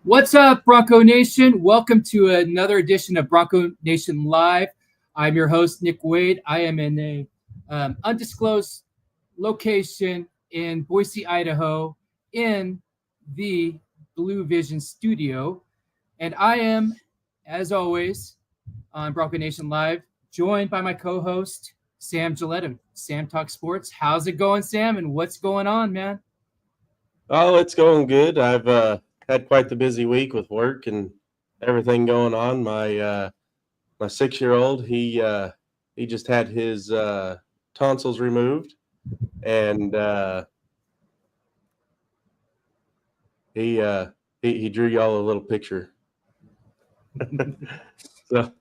What's up, Bronco Nation? Welcome to another edition of Bronco Nation Live. I'm your host, Nick Wade. I am in a undisclosed location in Boise, Idaho, in the Blue Vision studio. And I am, as always, on Bronco Nation Live, joined by my co-host, Sam Gillette. Sam Talk Sports. How's it going, Sam? And what's going on, man? Oh, it's going good. I've had quite the busy week with work and everything going on. My 6-year-old, he just had his tonsils removed, and he drew y'all a little picture. So,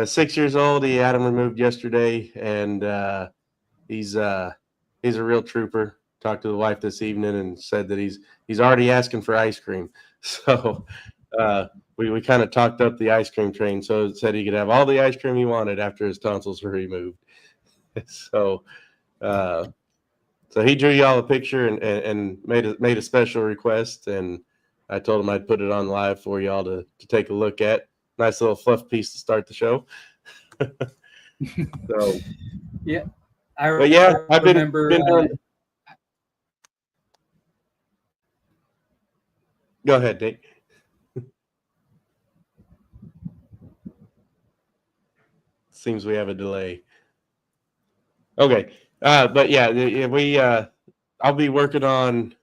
6 years old, he had him removed yesterday, and he's a real trooper. Talked to the wife this evening and said that he's already asking for ice cream. So we kind of talked up the ice cream train. So it said he could have all the ice cream he wanted after his tonsils were removed. So uh, so he drew y'all a picture and made a special request, and I told him I'd put it on live for y'all to take a look at. Nice little fluff piece to start the show. So Yeah, but yeah, I've been remember. doing. Go ahead, Dick. Seems we have a delay. Okay, but yeah, I'll be working on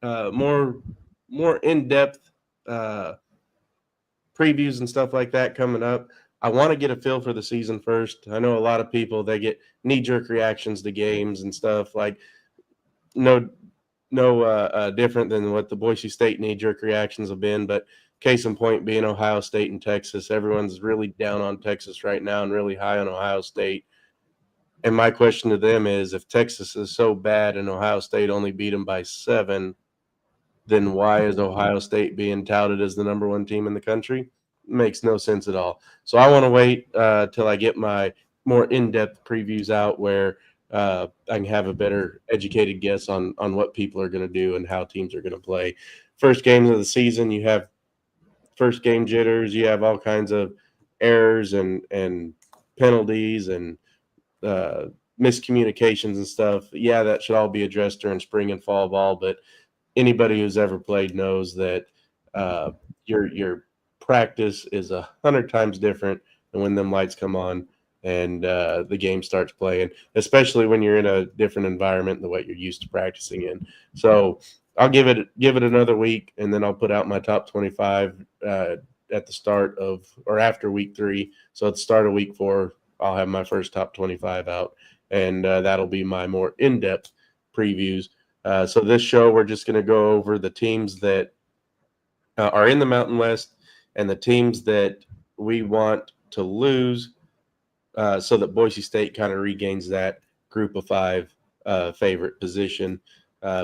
more in depth previews and stuff like that coming up. I want to get a feel for the season first. I know a lot of people, they get knee jerk reactions to games and stuff, like no different than what the Boise State knee jerk reactions have been. But case in point being Ohio State and Texas, everyone's really down on Texas right now and really high on Ohio State. And my question to them is, if Texas is so bad and Ohio State only beat them by 7, then why is Ohio State being touted as the number one team in the country? Makes no sense at all. So I want to wait till I get my more in-depth previews out, where I can have a better educated guess on what people are going to do and how teams are going to play. First games of the season, you have first game jitters, you have all kinds of errors and penalties and miscommunications and stuff. Yeah, that should all be addressed during spring and fall ball, but anybody who's ever played knows that your practice is 100 times different than when them lights come on and the game starts playing, especially when you're in a different environment than what you're used to practicing in. So I'll give it another week, and then I'll put out my top 25 at the start of or after week 3. So at the start of week 4, I'll have my first top 25 out, and that'll be my more in-depth previews. So this show, we're just going to go over the teams that are in the Mountain West and the teams that we want to lose, so that Boise State kind of regains that group of 5 favorite position,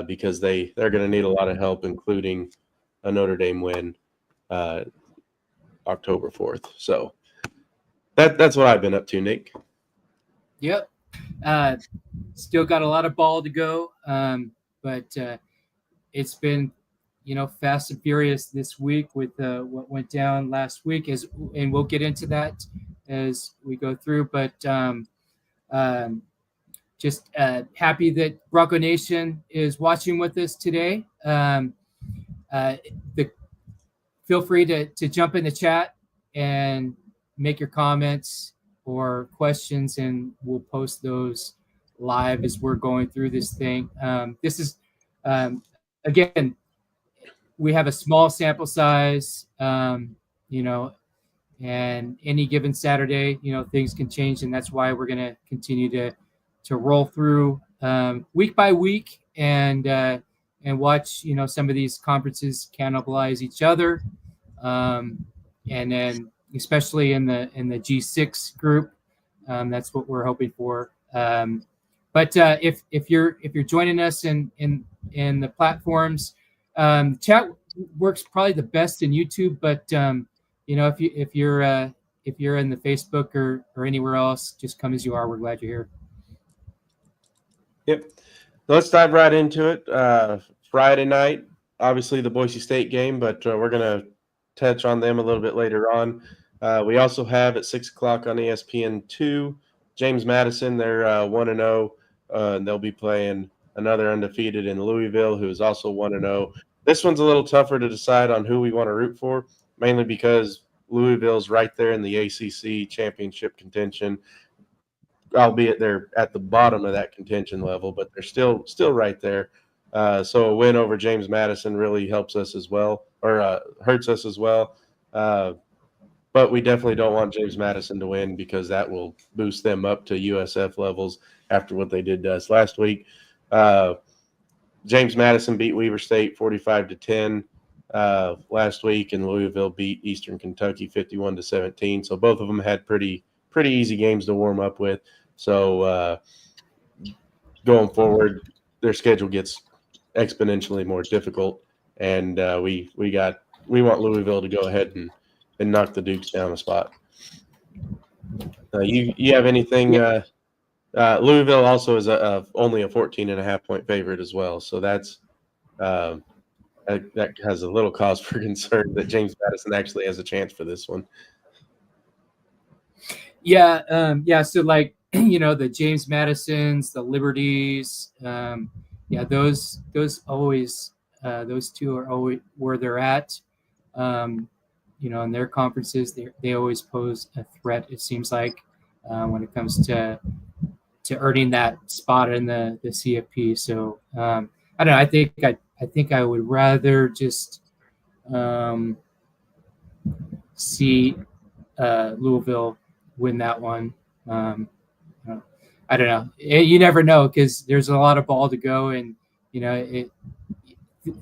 because they're going to need a lot of help, including a Notre Dame win October 4th. So that's what I've been up to, Nick. Yep. Still got a lot of ball to go, but it's been, fast and furious this week with what went down last week, and we'll get into that as we go through. But just happy that Bronco Nation is watching with us today. Feel free to jump in the chat and make your comments or questions, and we'll post those live as we're going through this thing. This is, again, we have a small sample size, and any given Saturday, things can change, and that's why we're going to continue to roll through week by week and watch, some of these conferences cannibalize each other, and then especially in the G6 group, that's what we're hoping for. But if you're joining us in the platforms, chat works probably the best in YouTube, but if you're in the Facebook or anywhere else, just come as you are. We're glad you're here. Yep. Let's dive right into it. Friday night, obviously the Boise State game, but we're going to touch on them a little bit later on. We also have at 6 o'clock on ESPN2, James Madison. They're 1-0, and they'll be playing another undefeated in Louisville, who is also 1-0. This one's a little tougher to decide on who we want to root for, mainly because Louisville's right there in the ACC championship contention, albeit they're at the bottom of that contention level, but they're still right there. So a win over James Madison really helps us as well, or hurts us as well. But we definitely don't want James Madison to win because that will boost them up to USF levels after what they did to us last week. James Madison beat Weber State 45-10 last week, and Louisville beat Eastern Kentucky 51-17. So both of them had pretty easy games to warm up with. So going forward, their schedule gets exponentially more difficult, and we want Louisville to go ahead and knock the Dukes down a spot. You have anything? Louisville also is only a 14.5-point favorite as well, so that has a little cause for concern that James Madison actually has a chance for this one. Yeah. So like, the James Madisons, the Liberties, those always, those two are always where they're at. In their conferences, they always pose a threat. It seems like when it comes to earning that spot in the CFP. So I don't know. I think I would rather just see Louisville win that one. I don't know. You never know because there's a lot of ball to go, and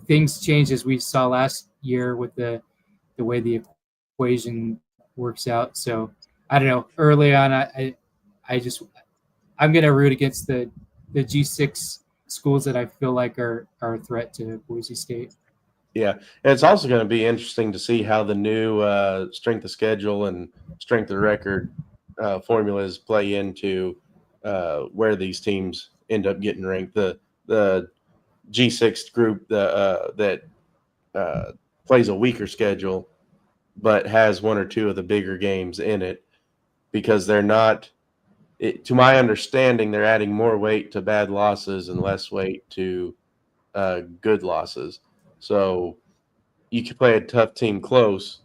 things change as we saw last year with the way the equation works out. So I don't know. Early on, I'm going to root against the G6 schools that I feel like are a threat to Boise State. Yeah, and it's also going to be interesting to see how the new strength of schedule and strength of record formulas play into where these teams end up getting ranked. The G6 group that plays a weaker schedule but has one or two of the bigger games in it because they're not – to my understanding, they're adding more weight to bad losses and less weight to good losses. So you can play a tough team close,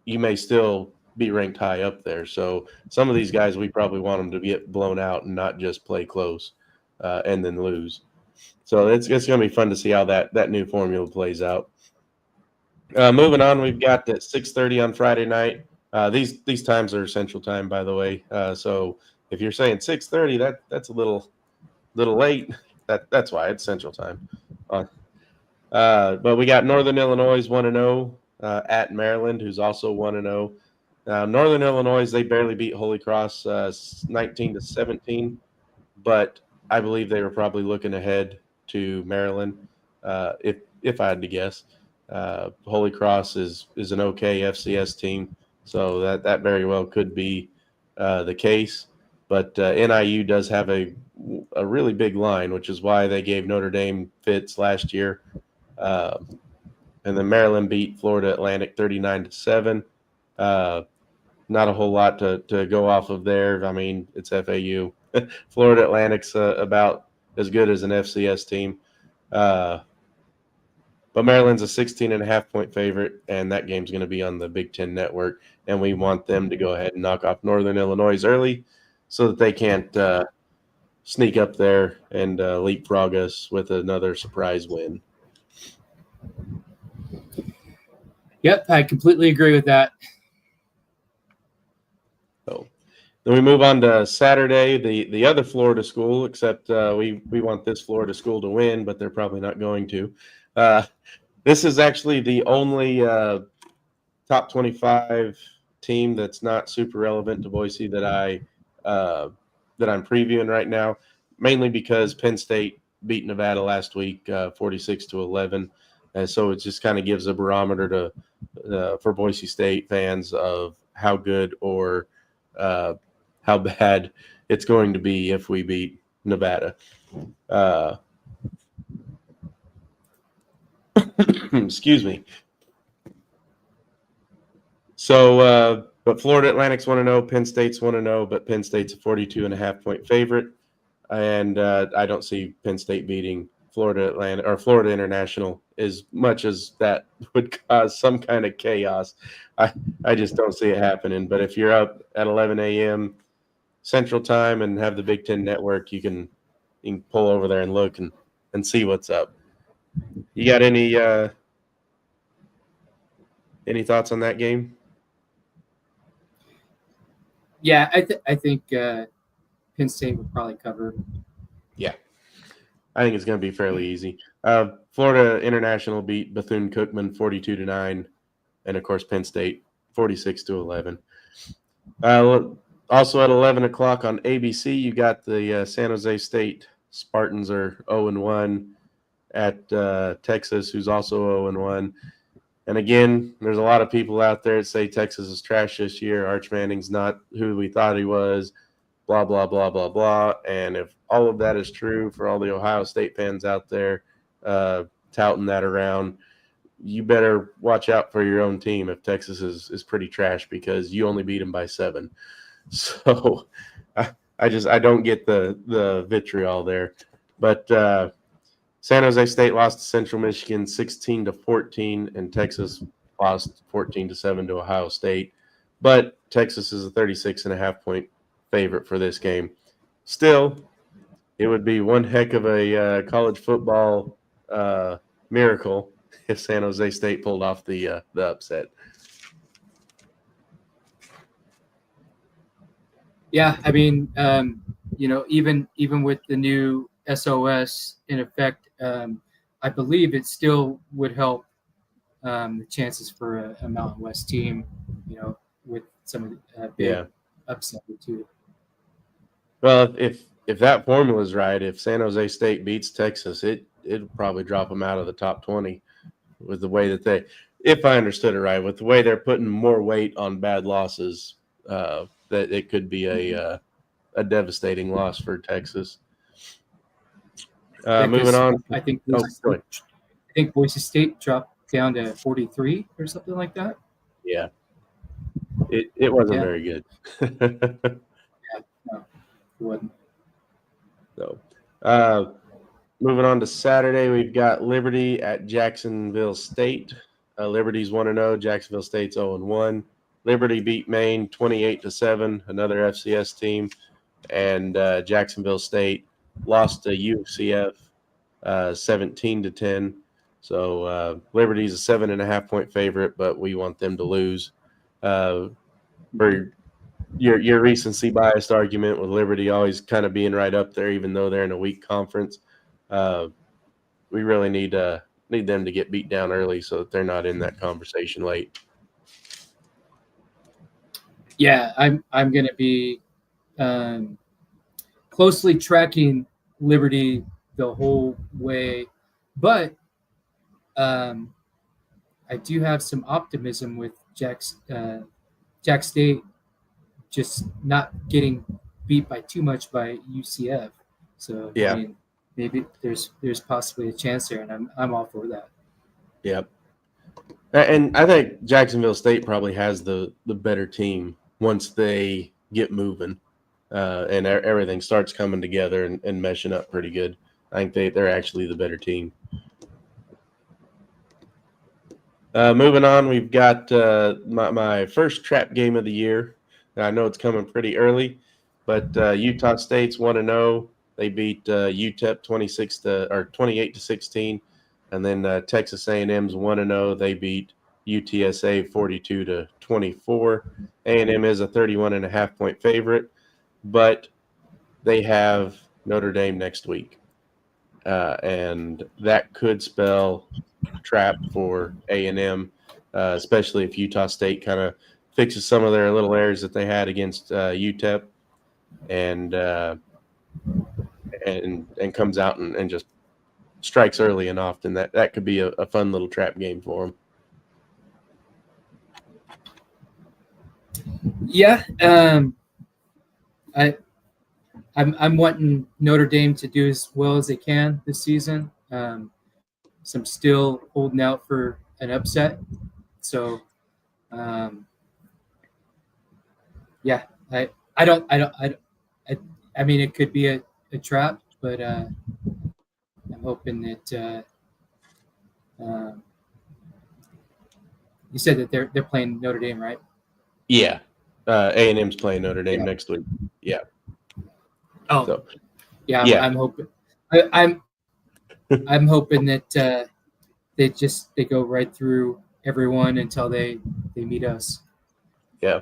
you may still be ranked high up there. So some of these guys, we probably want them to get blown out and not just play close and then lose. So it's going to be fun to see how that new formula plays out. Moving on, we've got at 6:30 on Friday night. These times are Central Time, by the way. So if you're saying 6:30, that's a little late. That's why it's Central Time. But we got Northern Illinois 1-0 at Maryland, who's also 1-0. Northern Illinois, they barely beat Holy Cross 19-17, but I believe they were probably looking ahead to Maryland. If I had to guess, Holy Cross is an okay FCS team, so that very well could be the case. But NIU does have a really big line, which is why they gave Notre Dame fits last year. And then Maryland beat Florida Atlantic 39-7. Not a whole lot to go off of there. I mean, it's FAU. Florida Atlantic's about as good as an FCS team. But Maryland's a 16.5-point favorite, and that game's going to be on the Big Ten Network. And we want them to go ahead and knock off Northern Illinois early so that they can't sneak up there and leapfrog us with another surprise win. Yep, I completely agree with that. So then we move on to Saturday, the other Florida school, except we want this Florida school to win, but they're probably not going to. This is actually the only top 25 team that's not super relevant to Boise that I'm previewing right now, mainly because Penn State beat Nevada last week 46-11. And so it just kind of gives a barometer for Boise State fans of how good or how bad it's going to be if we beat Nevada. Excuse me. So, but Florida Atlantic's 1-0, Penn State's 1-0, but Penn State's a 42.5-point favorite. And I don't see Penn State beating Florida Atlantic or Florida International as much as that would cause some kind of chaos. I just don't see it happening. But if you're up at 11 a.m. Central Time and have the Big Ten Network, you can pull over there and look and see what's up. You got any thoughts on that game? Yeah, I think Penn State would probably cover. Yeah, I think it's going to be fairly easy. Florida International beat Bethune-Cookman 42-9, and of course Penn State 46-11. Also at 11 o'clock on ABC, you got the San Jose State Spartans are 0-1 at Texas, who's also 0-1. And again, there's a lot of people out there that say Texas is trash this year. Arch Manning's not who we thought he was, blah, blah, blah, blah, blah. And if all of that is true for all the Ohio State fans out there touting that around, you better watch out for your own team if Texas is pretty trash, because you only beat them by 7. So I don't get the vitriol there. But San Jose State lost to Central Michigan 16-14, and Texas lost 14-7 to Ohio State. But Texas is a 36.5-point favorite for this game. Still, it would be one heck of a college football miracle if San Jose State pulled off the upset. Yeah, I mean, even with the new SOS in effect, I believe it still would help the chances for a Mountain West team, with some of the big upset too. Well, if that formula is right, if San Jose State beats Texas, it'll probably drop them out of the top 20 with the way that if I understood it right, with the way they're putting more weight on bad losses, that it could be a devastating loss for Texas. Moving on. I think Boise State dropped down to 43 or something like that. Yeah. It wasn't very good. Yeah, no, it wasn't. So, moving on to Saturday, we've got Liberty at Jacksonville State. Liberty's 1-0, Jacksonville State's 0-1. Liberty beat Maine 28-7, another FCS team, and Jacksonville State lost to UCF 17-10. So Liberty's a 7.5-point favorite, but we want them to lose. For your recency biased argument with Liberty always kind of being right up there, even though they're in a weak conference, we really need them to get beat down early so that they're not in that conversation late. Yeah, I'm going to be closely tracking Liberty the whole way, but I do have some optimism with Jack State just not getting beat by too much by UCF. So yeah, I mean, maybe there's possibly a chance there, and I'm all for that. Yep. And I think Jacksonville State probably has the better team once they get moving and everything starts coming together and meshing up pretty good. I think they're actually the better team. Moving on, we've got my first trap game of the year. I know it's coming pretty early, but Utah State's 1-0. They beat UTEP 28-16, and then Texas A&M's 1-0. They beat UTSA 42-24. A&M is a 31.5-point favorite, but they have Notre Dame next week, and that could spell trap for A&M, especially if Utah State kind of fixes some of their little errors that they had against UTEP, and comes out and just strikes early and often. That could be a fun little trap game for them. Yeah, I'm wanting Notre Dame to do as well as they can this season. some still holding out for an upset. So, yeah, I mean, it could be a trap, but I'm hoping that um, you said that they're playing Notre Dame, right? Yeah. A&M's playing Notre Dame Yeah. next week. Yeah. Oh, So, yeah. yeah. I'm hoping. I'm hoping that they go right through everyone until they meet us. Yeah.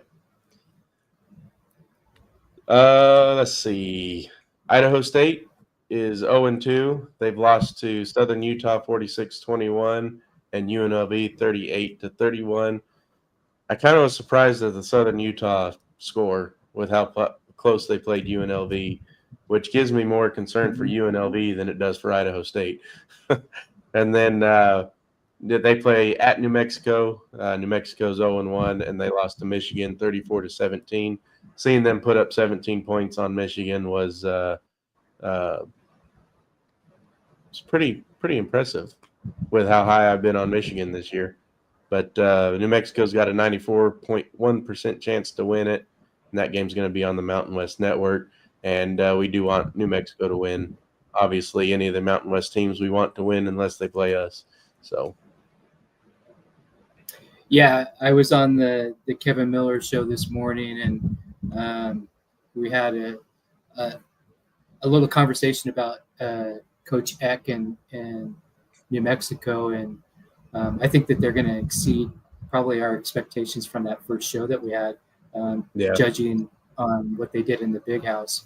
Let's see. Idaho State is 0-2. They've lost to Southern Utah 46-21 and UNLV 38-31. I kind of was surprised at the Southern Utah score with how close they played UNLV, which gives me more concern for UNLV than it does for Idaho State. And then they play at New Mexico. New Mexico's 0-1, and they lost to Michigan 34-17. Seeing them put up 17 points on Michigan was pretty impressive with how high I've been on Michigan this year. But New Mexico's got a 94.1% chance to win it, and that game's going to be on the Mountain West Network. And we do want New Mexico to win. Obviously, any of the Mountain West teams we want to win unless they play us. So, yeah, I was on the Kevin Miller show this morning, and we had a little conversation about Coach Eck and New Mexico, and I think that they're going to exceed probably our expectations from that first show that we had, judging on what they did in the Big House.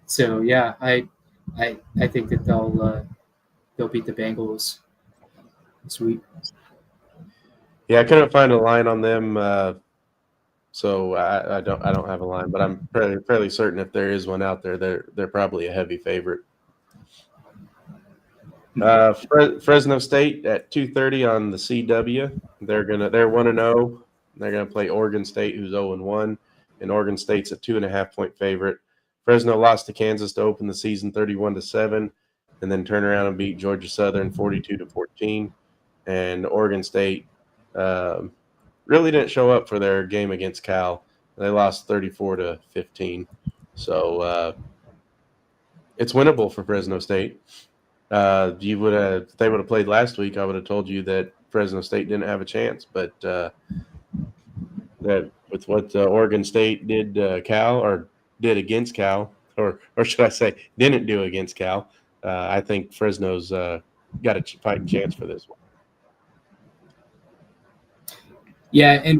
So yeah, I think that they'll beat the Bengals this week. yeah, I couldn't find a line on them, so I don't have a line, but I'm fairly certain if there is one out there, they're probably a heavy favorite. Fresno State at 2:30 on the CW. They're 1-0. They're gonna play Oregon State, who's 0-1, and Oregon State's a 2.5-point favorite. Fresno lost to Kansas to open the season 31-7, and then turn around and beat Georgia Southern 42-14. And Oregon State really didn't show up for their game against Cal. They lost 34-15. So it's winnable for Fresno State. If they would have played last week, I would have told you that Fresno State didn't have a chance. But that with what Oregon State did did against Cal, or should I say, didn't do against Cal, I think Fresno's got a fighting chance for this one. Yeah,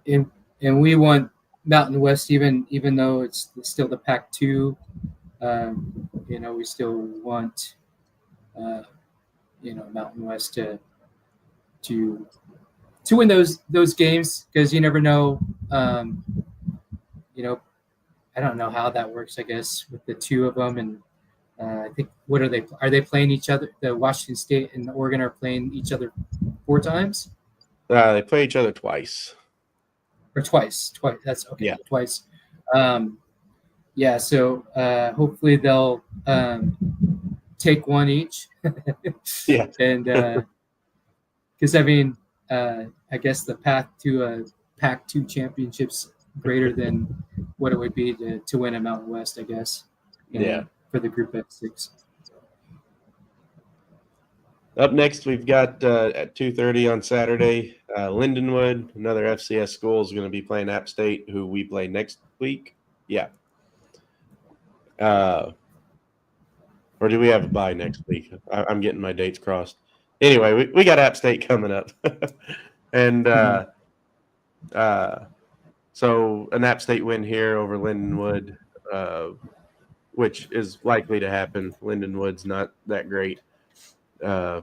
and we want Mountain West, even though it's still the Pac-2. We still want Mountain West to win those games, because you never know. I don't know how that works, I guess, with the two of them. And I think, what are they playing each other? The Washington State and Oregon are playing each other 4 times. They play each other twice. Or twice. That's okay. Yeah. Twice. So hopefully they'll take one each. Yeah. And because I guess the path to a Pac-2 championship's greater than what it would be to win a Mountain West, I guess. For the Group F6. Up next, we've got at 2:30 on Saturday, Lindenwood, another FCS school, is going to be playing App State, who we play next week. Yeah. Or do we have a bye next week? I'm getting my dates crossed. Anyway, we got App State coming up. And so an App State win here over Lindenwood, which is likely to happen. Lindenwood's not that great.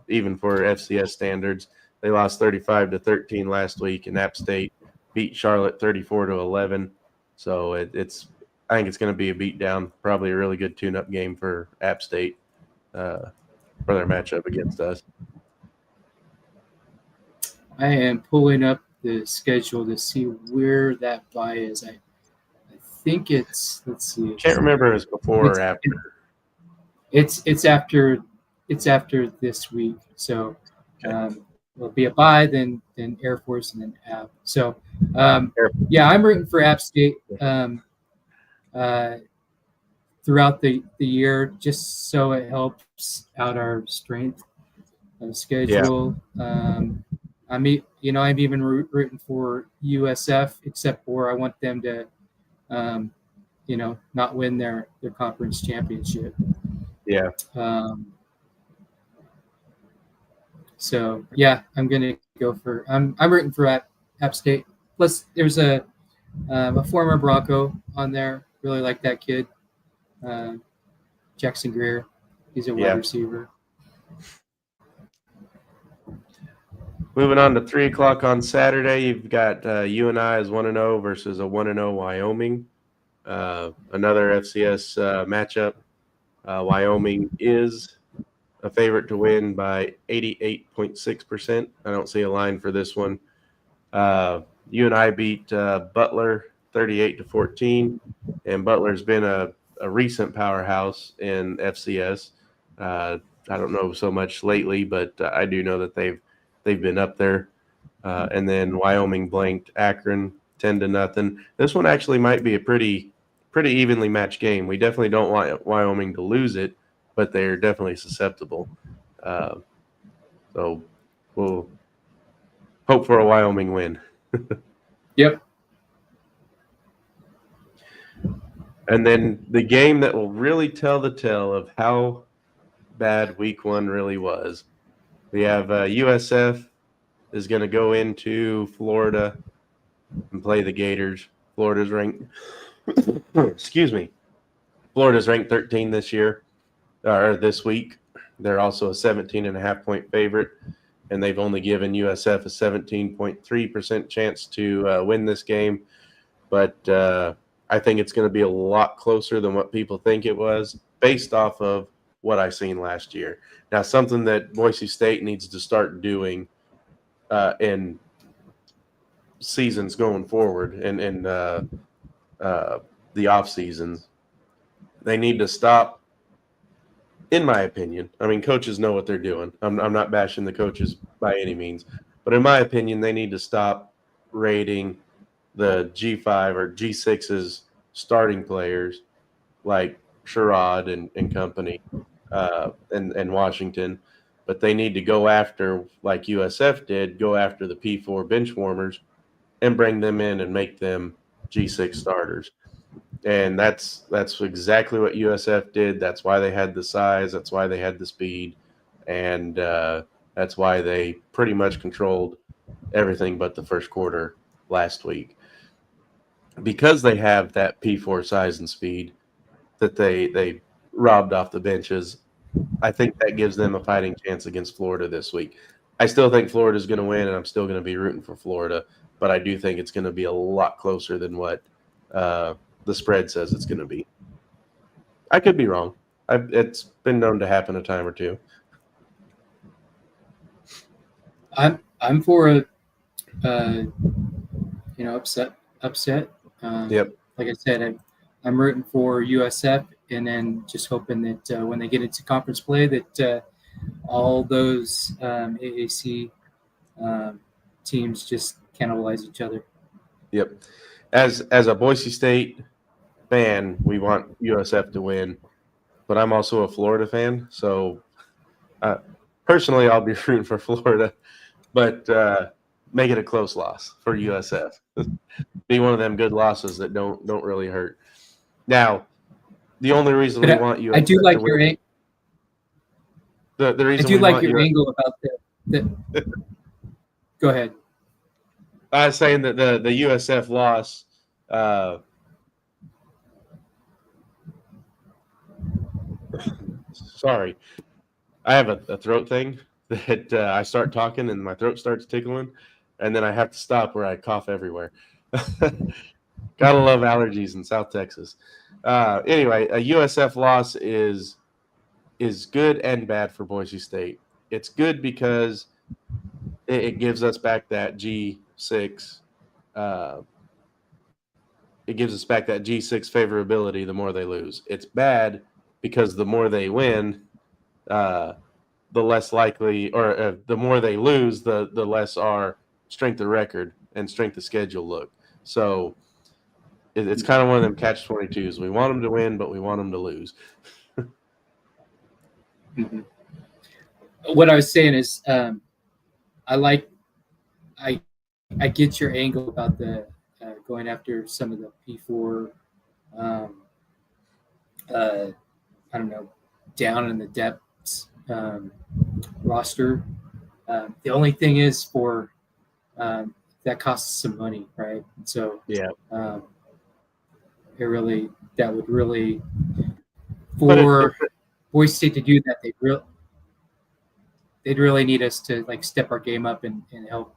Even for FCS standards. They lost 35-13 last week, and App State beat Charlotte 34-11. So I think it's going to be a beatdown, probably a really good tune-up game for App State for their matchup against us. I am pulling up the schedule to see where that bye is. I think it's, let's see. Can't remember if it's before or after. It's after it's after this week. So Okay. it'll be a bye, then Air Force, and then App. So Air- yeah, I'm rooting for App State uh, throughout the year, just so it helps out our strength Yeah. schedule. I'm even rooting for USF, except for I want them to um, not win their conference championship. Yeah. Um, so yeah, I'm gonna go for I'm rooting for App State. Plus, there's a former Bronco on there. Really like that kid, uh, Jackson Greer. He's a wide Yeah. receiver. Moving on to 3 o'clock on Saturday, you've got UNI as 1-0 versus a 1-0 Wyoming. Another FCS matchup. Wyoming is a favorite to win by 88.6%. I don't see a line for this one. UNI beat Butler 38-14, and Butler's been a recent powerhouse in FCS. I don't know so much lately, but I do know that they've been up there. And then Wyoming blanked Akron 10-0. This one actually might be a pretty evenly matched game. We definitely don't want Wyoming to lose it, but they're definitely susceptible. Uh, so we'll hope for a Wyoming win. Yep. And then the game that will really tell the tale of how bad week one really was. We have USF is going to go into Florida and play the Gators. Florida's ranked, excuse me, Florida's ranked 13 this year, or this week. They're also a 17.5-point favorite, and they've only given USF a 17.3% chance to win this game. But I think it's going to be a lot closer than what people think it was based off of what I've seen last year. Now, something that Boise State needs to start doing in seasons going forward and in the off seasons, they need to stop. In my opinion, I mean, coaches know what they're doing. I'm not bashing the coaches by any means, but in my opinion, they need to stop rating the G5 or G6's starting players like Sherrod and company and Washington, but they need to go after, like USF did, go after the P4 bench warmers and bring them in and make them G6 starters. And that's exactly what USF did. That's why they had the size. That's why they had the speed, and that's why they pretty much controlled everything but the first quarter last week. Because they have that P4 size and speed that they robbed off the benches, I think that gives them a fighting chance against Florida this week. I still think Florida's going to win, and I'm still going to be rooting for Florida, but I do think it's going to be a lot closer than what the spread says it's going to be. I could be wrong. It's been known to happen a time or two. I'm for a upset. Yep. Like I said, I'm rooting for USF, and then just hoping that when they get into conference play, that all those AAC um, teams just cannibalize each other. Yep. As a Boise State fan, we want USF to win, but I'm also a Florida fan, so personally, I'll be rooting for Florida, but make it a close loss for USF. Be one of them good losses that don't really hurt. Now, the only reason But we want USF I do like to win, the I reason do we like want your USF, angle about the. Go ahead. I was saying that the USF loss. Sorry, I have a throat thing that I start talking and my throat starts tickling, and then I have to stop where I cough everywhere. Gotta love allergies in South Texas. Anyway, a USF loss is good and bad for Boise State. It's good because it gives us back that G6. Uh, it gives us back that G6 favorability the more they lose. It's bad because the more they win, the less likely, or the more they lose, the less our strength of record and strength of schedule look. So it's kind of one of them catch-22s. We want them to win, but we want them to lose. Mm-hmm. What I was saying is, I get your angle about the going after some of the P4. I don't know, down in the depths roster. The only thing is for that costs some money, right? And so Yeah, that would really but for Boise State to do that, they'd really need us to like step our game up and help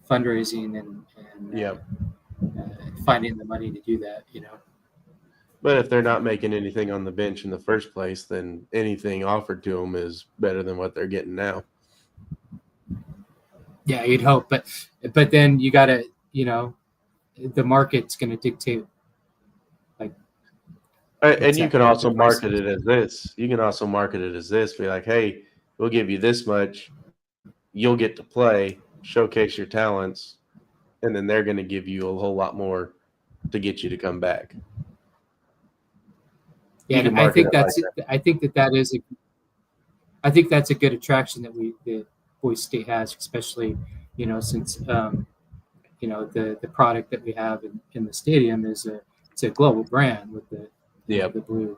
fundraising and yeah. Finding the money to do that, But if they're not making anything on the bench in the first place, then anything offered to them is better than what they're getting now. Yeah, you'd hope, but then you got to, the market's going to dictate. Like, and you can also market it as this. You can also market it as this. Be like, hey, we'll give you this much. You'll get to play, showcase your talents, and then they're going to give you a whole lot more to get you to come back. Yeah, and I think that's it. I think that's a good attraction that Boise State has, especially since the product that we have in the stadium it's a global brand with the the blue.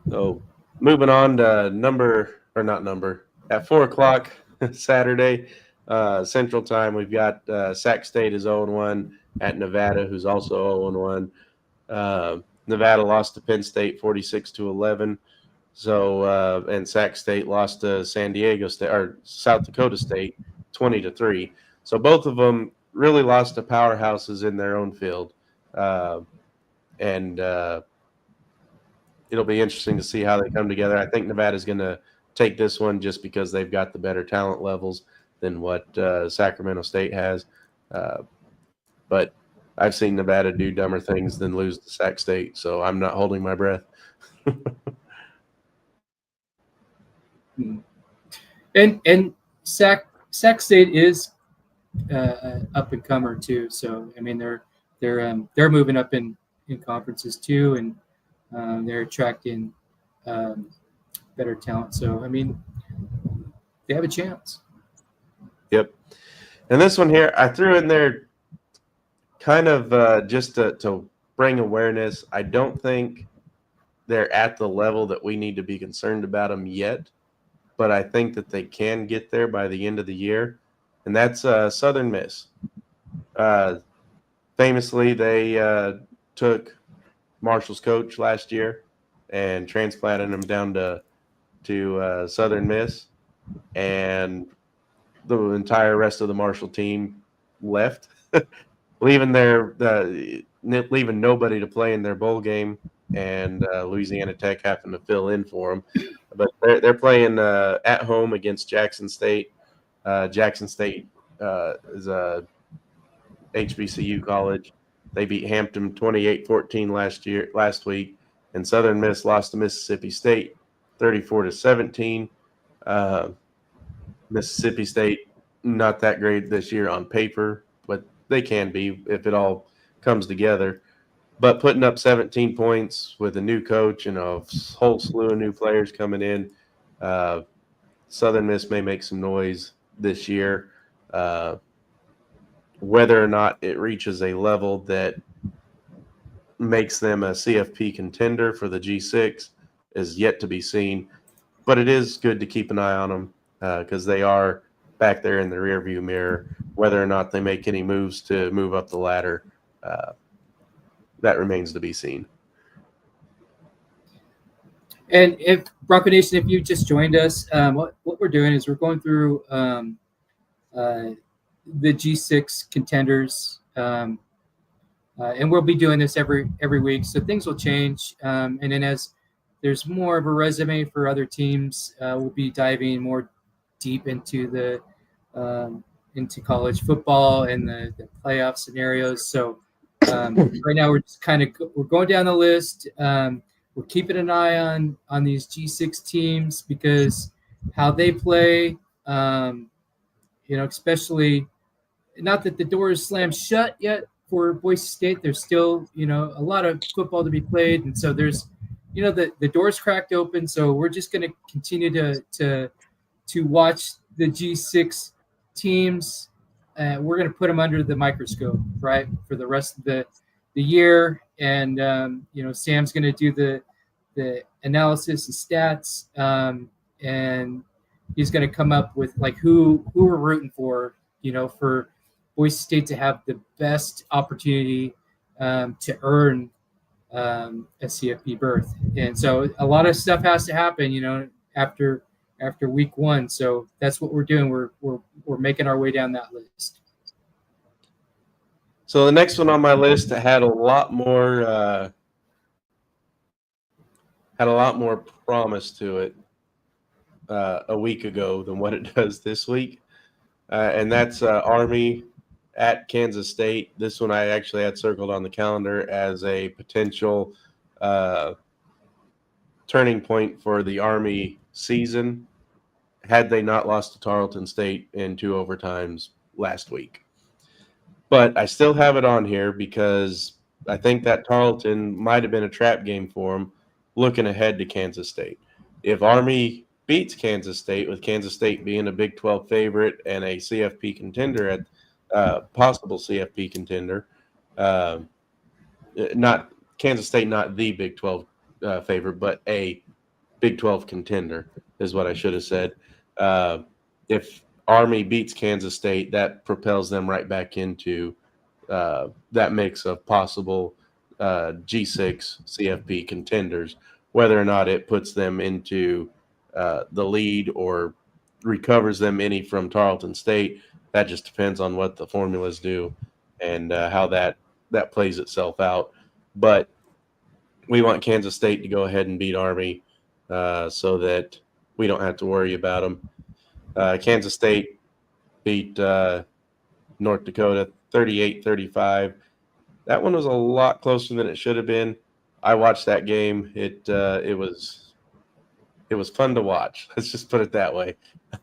So moving on to at 4:00 Saturday Central Time, we've got Sac State is 0-1 at Nevada, who's also 0-1. Nevada lost to Penn State 46-11. So and Sac State lost to San Diego State or South Dakota State 20-3. So both of them really lost to powerhouses in their own field, and it'll be interesting to see how they come together. I think Nevada's going to take this one just because they've got the better talent levels than what Sacramento State has. But I've seen Nevada do dumber things than lose to Sac State, so I'm not holding my breath. And Sac State is up and comer too. So I mean they're moving up in conferences too, and they're attracting better talent. So I mean they have a chance. Yep. And this one here, I threw in there kind of just to bring awareness. I don't think they're at the level that we need to be concerned about them yet, but I think that they can get there by the end of the year, and that's Southern Miss. Famously, they took Marshall's coach last year and transplanted him down to Southern Miss, and the entire rest of the Marshall team left, leaving nobody to play in their bowl game, and Louisiana Tech having to fill in for them. But they're playing at home against Jackson State. Jackson State is a HBCU college. They beat Hampton 28-14 last week, and Southern Miss lost to Mississippi State 34-17. Mississippi State not that great this year on paper, but they can be if it all comes together. But putting up 17 points with a new coach and a whole slew of new players coming in, Southern Miss may make some noise this year. Whether or not it reaches a level that makes them a CFP contender for the G6 is yet to be seen. But it is good to keep an eye on them because they are back there in the rearview mirror. Whether or not they make any moves to move up the ladder, that remains to be seen. And if Bronco Nation, if you just joined us, what we're doing is we're going through the G6 contenders, and we'll be doing this every week. So things will change, and then as there's more of a resume for other teams, we'll be diving more deep into into college football and the playoff scenarios. So right now we're just we're going down the list. We're we're keeping an eye on these G6 teams because how they play, especially not that the door is slammed shut yet for Boise State. There's still, a lot of football to be played. And so there's, the door's cracked open. So we're just going to continue to watch the G6 teams. We're going to put them under the microscope, right, for the rest of the year. And, Sam's going to do the analysis and stats. And he's going to come up with like who we're rooting for, for Boise State to have the best opportunity to earn a CFP berth. And so a lot of stuff has to happen, after week one. So that's what we're doing. We're making our way down that list. So the next one on my list had a lot more promise to it a week ago than what it does this week, and that's Army at Kansas State. This one I actually had circled on the calendar as a potential turning point for the Army season had they not lost to Tarleton State in 2 overtimes last week. But I still have it on here because I think that Tarleton might have been a trap game for them looking ahead to Kansas State. If Army beats Kansas State, with Kansas State being a Big 12 favorite and a CFP contender at possible CFP contender, not Kansas State, not the Big 12 favorite, but a Big 12 contender is what I should have said. If Army beats Kansas State, that propels them right back into that mix of possible G6 CFP contenders. Whether or not it puts them into the lead or recovers them any from Tarleton State, that just depends on what the formulas do and how that plays itself out. But we want Kansas State to go ahead and beat Army so that we don't have to worry about them. Kansas State beat North Dakota 38-35. That one was a lot closer than it should have been. I watched that game. It was fun to watch. Let's just put it that way.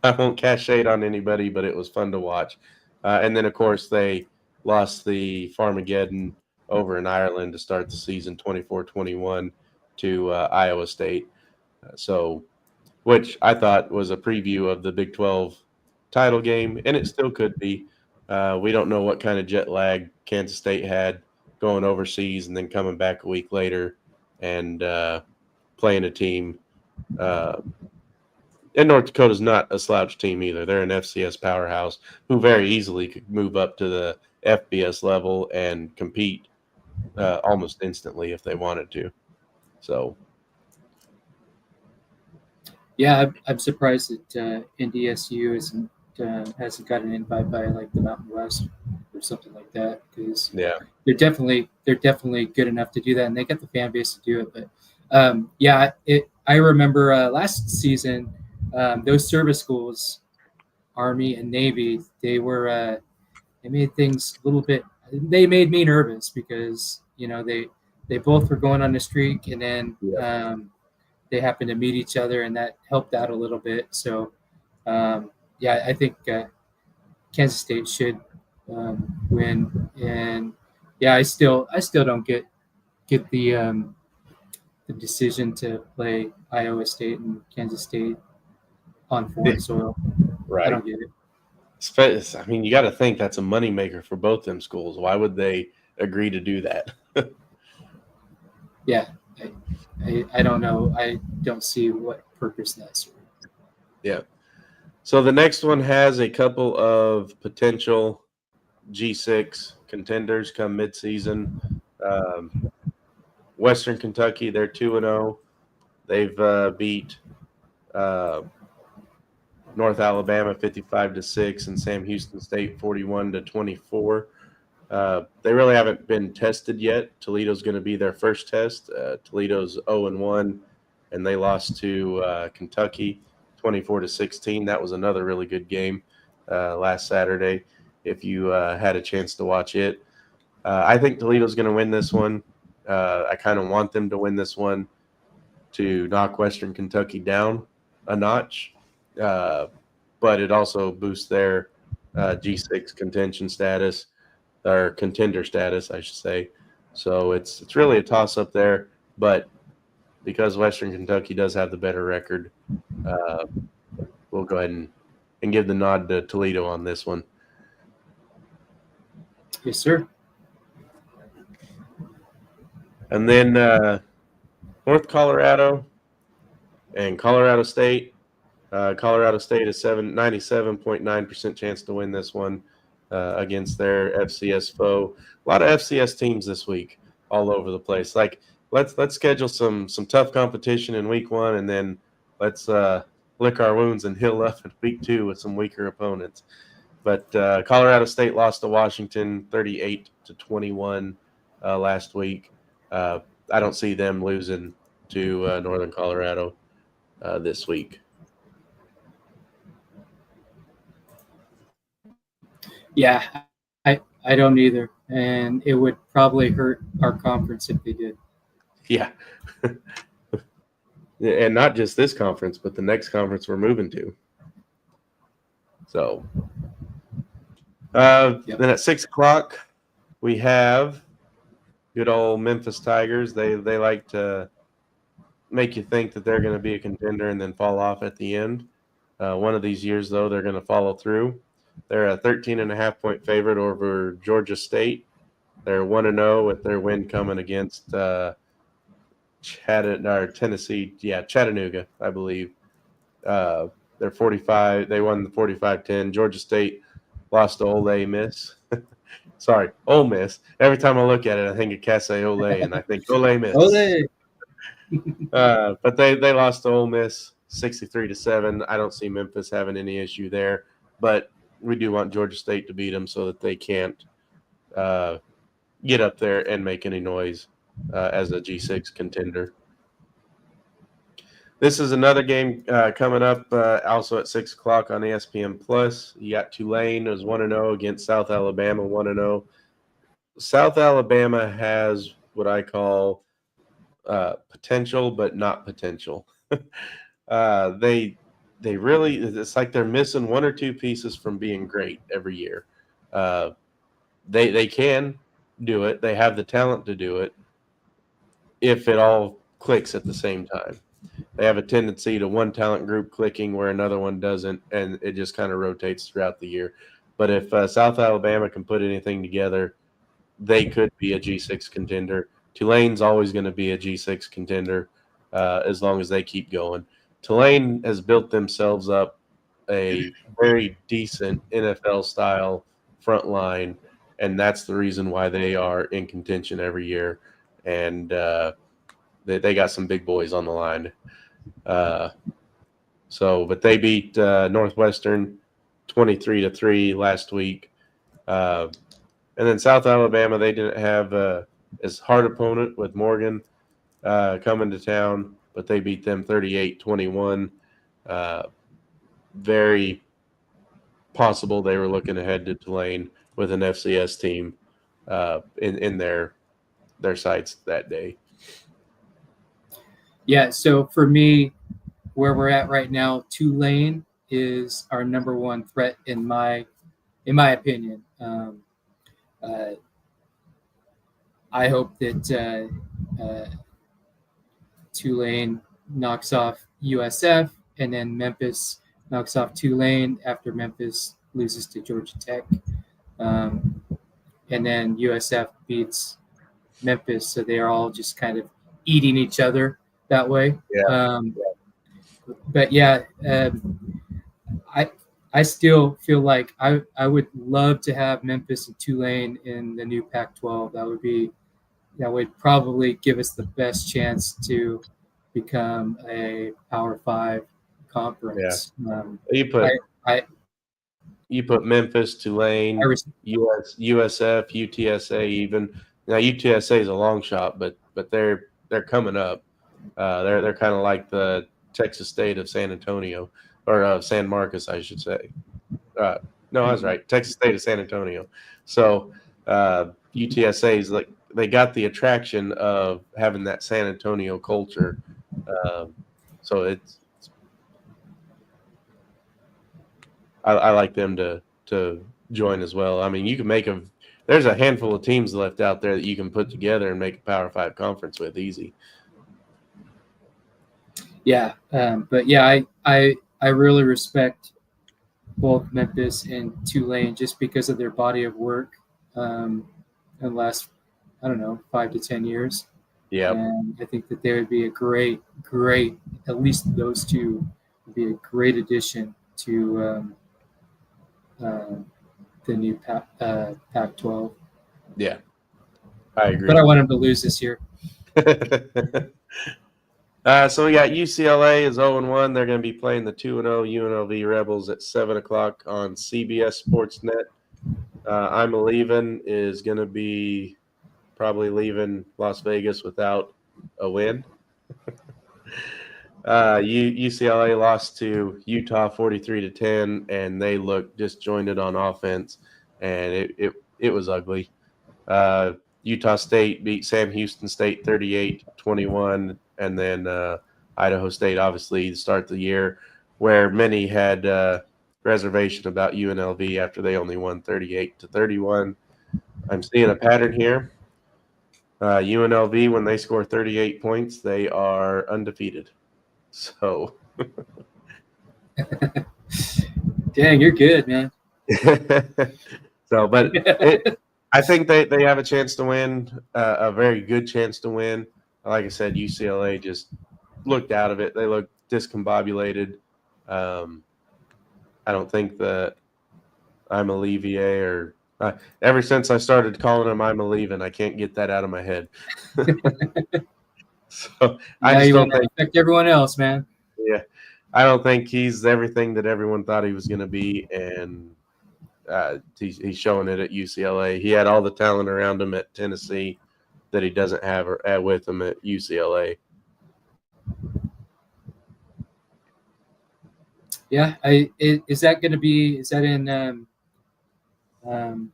I won't cast shade on anybody, but it was fun to watch. And then, of course, they lost the Farmageddon over in Ireland to start the season 24-21 to Iowa State. Which I thought was a preview of the Big 12 title game, and it still could be. We don't know what kind of jet lag Kansas State had going overseas and then coming back a week later and playing a team. And North Dakota's not a slouch team either. They're an FCS powerhouse who very easily could move up to the FBS level and compete almost instantly if they wanted to. So. Yeah, I'm surprised that NDSU hasn't got an invite by like the Mountain West or something like that, because they're definitely good enough to do that, and they got the fan base to do it. But I remember last season those service schools, Army and Navy, they made things a little bit. They made me nervous because they both were going on a streak, and then. They happened to meet each other, and that helped out a little bit. So, I think Kansas State should win. And I still don't get the decision to play Iowa State and Kansas State on foreign soil. Right. I don't get it. I mean, you got to think that's a moneymaker for both them schools. Why would they agree to do that? Yeah. I don't know. I don't see what purpose that serves. Yeah. So the next one has a couple of potential G6 contenders come midseason. Western Kentucky, they're 2-0. They've beat North Alabama 55-6 and Sam Houston State 41-24. They really haven't been tested yet. Toledo's going to be their first test. Toledo's 0-1, and they lost to Kentucky 24-16. That was another really good game last Saturday. If you had a chance to watch it, I think Toledo's going to win this one. I kind of want them to win this one. to knock Western Kentucky down a notch, but it also boosts their G6 contention status, or contender status, I should say. So it's really a toss-up there, but because Western Kentucky does have the better record, we'll go ahead and give the nod to Toledo on this one. Yes, sir. And then North Colorado and Colorado State. Colorado State is 97.9% chance to win this one against their FCS foe. A lot of FCS teams this week, all over the place. Like let's schedule some tough competition in week 1, and then let's lick our wounds and heal up in week 2 with some weaker opponents. But Colorado State lost to Washington 38-21 last week. I don't see them losing to Northern Colorado this week. Yeah, I don't either, and it would probably hurt our conference if they did. Yeah. And not just this conference, but the next conference we're moving to. So then at 6 o'clock, we have good old Memphis Tigers. They like to make you think that they're going to be a contender and then fall off at the end. One of these years, though, they're going to follow through. They're a 13.5-point favorite over Georgia State. They're 1-0 with their win coming against Chattanooga, I believe. They're 45. They won the 45-10. Georgia State lost to Ole Miss. Sorry, Ole Miss. Every time I look at it, I think of Casse Ole, and I think Ole Miss. Ole. But they lost to Ole Miss 63-7. I don't see Memphis having any issue there, but we do want Georgia State to beat them so that they can't get up there and make any noise as a G6 contender. This is another game coming up also at 6 o'clock on ESPN Plus. You got Tulane is 1-0 against South Alabama, 1-0. South Alabama has what I call potential, but not potential. They really, it's like they're missing one or two pieces from being great every year. They can do it. They have the talent to do it if it all clicks at the same time. They have a tendency to one talent group clicking where another one doesn't, and it just kind of rotates throughout the year. But if South Alabama can put anything together, they could be a G6 contender. Tulane's always going to be a G6 contender as long as they keep going. Tulane has built themselves up a very decent NFL-style front line, and that's the reason why they are in contention every year. And they got some big boys on the line. But they beat Northwestern 23-3 last week. And then South Alabama, they didn't have as hard opponent with Morgan coming to town, but they beat them 38-21. Very possible they were looking ahead to Tulane with an FCS team in their sights that day. Yeah, so for me, where we're at right now, Tulane is our number one threat in my opinion. I hope that Tulane knocks off USF, and then Memphis knocks off Tulane after Memphis loses to Georgia Tech. And then USF beats Memphis, so they are all just kind of eating each other that way. Yeah. But yeah, I still feel like I would love to have Memphis and Tulane in the new Pac-12. That would probably give us the best chance to become a Power 5 conference. Yeah. You put Memphis, Tulane, USF, UTSA even. Now UTSA is a long shot, but they're coming up. They're kind of like the Texas State of San Antonio, or San Marcos, I should say. No, I was right. Texas State of San Antonio. So UTSA is like, they got the attraction of having that San Antonio culture, So I like them to join as well. I mean, you can make there's a handful of teams left out there that you can put together and make a Power 5 conference with easy. Yeah, but yeah, I really respect both Memphis and Tulane just because of their body of work in the last, I don't know, 5 to 10 years. Yeah. And I think that they would be a great, at least those two would be a great addition to the new Pac-12. Yeah, I agree. But I want them to lose this year. So we got UCLA is 0-1. They're going to be playing the 2-0 UNLV Rebels at 7 o'clock on CBS Sportsnet. I'm leaving is going to be probably leaving Las Vegas without a win. UCLA lost to Utah 43-10, and they looked disjointed on offense, and it was ugly. Utah State beat Sam Houston State 38-21, and then Idaho State, obviously, to start the year, where many had reservation about UNLV after they only won 38-31. I'm seeing a pattern here. UNLV, when they score 38 points, they are undefeated. So, dang, you're good, man. So, but I think they have a chance to win, a very good chance to win. Like I said, UCLA just looked out of it. They looked discombobulated. I don't think that I'm a Levier or ever since I started calling him I'm a leaving, I can't get that out of my head. So I just don't think affect everyone else, man. Yeah, I don't think he's everything that everyone thought he was going to be, and he's showing it at UCLA. He had all the talent around him at Tennessee that he doesn't have with him at UCLA. Yeah, is that going to be? Is that in LA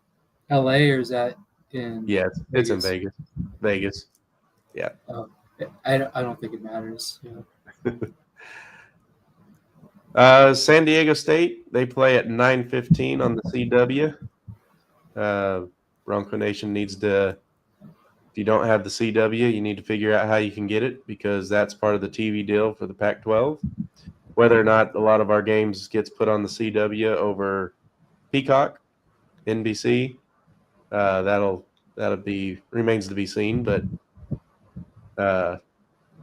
or is that in? Yeah, it's in Vegas. Vegas. Yeah. Oh, I don't think it matters. Yeah. San Diego State, they play at 9:15 on the CW. Bronco Nation needs to, if you don't have the CW, you need to figure out how you can get it because that's part of the TV deal for the Pac-12. Whether or not a lot of our games gets put on the CW over Peacock, NBC, that'll be remains to be seen. But the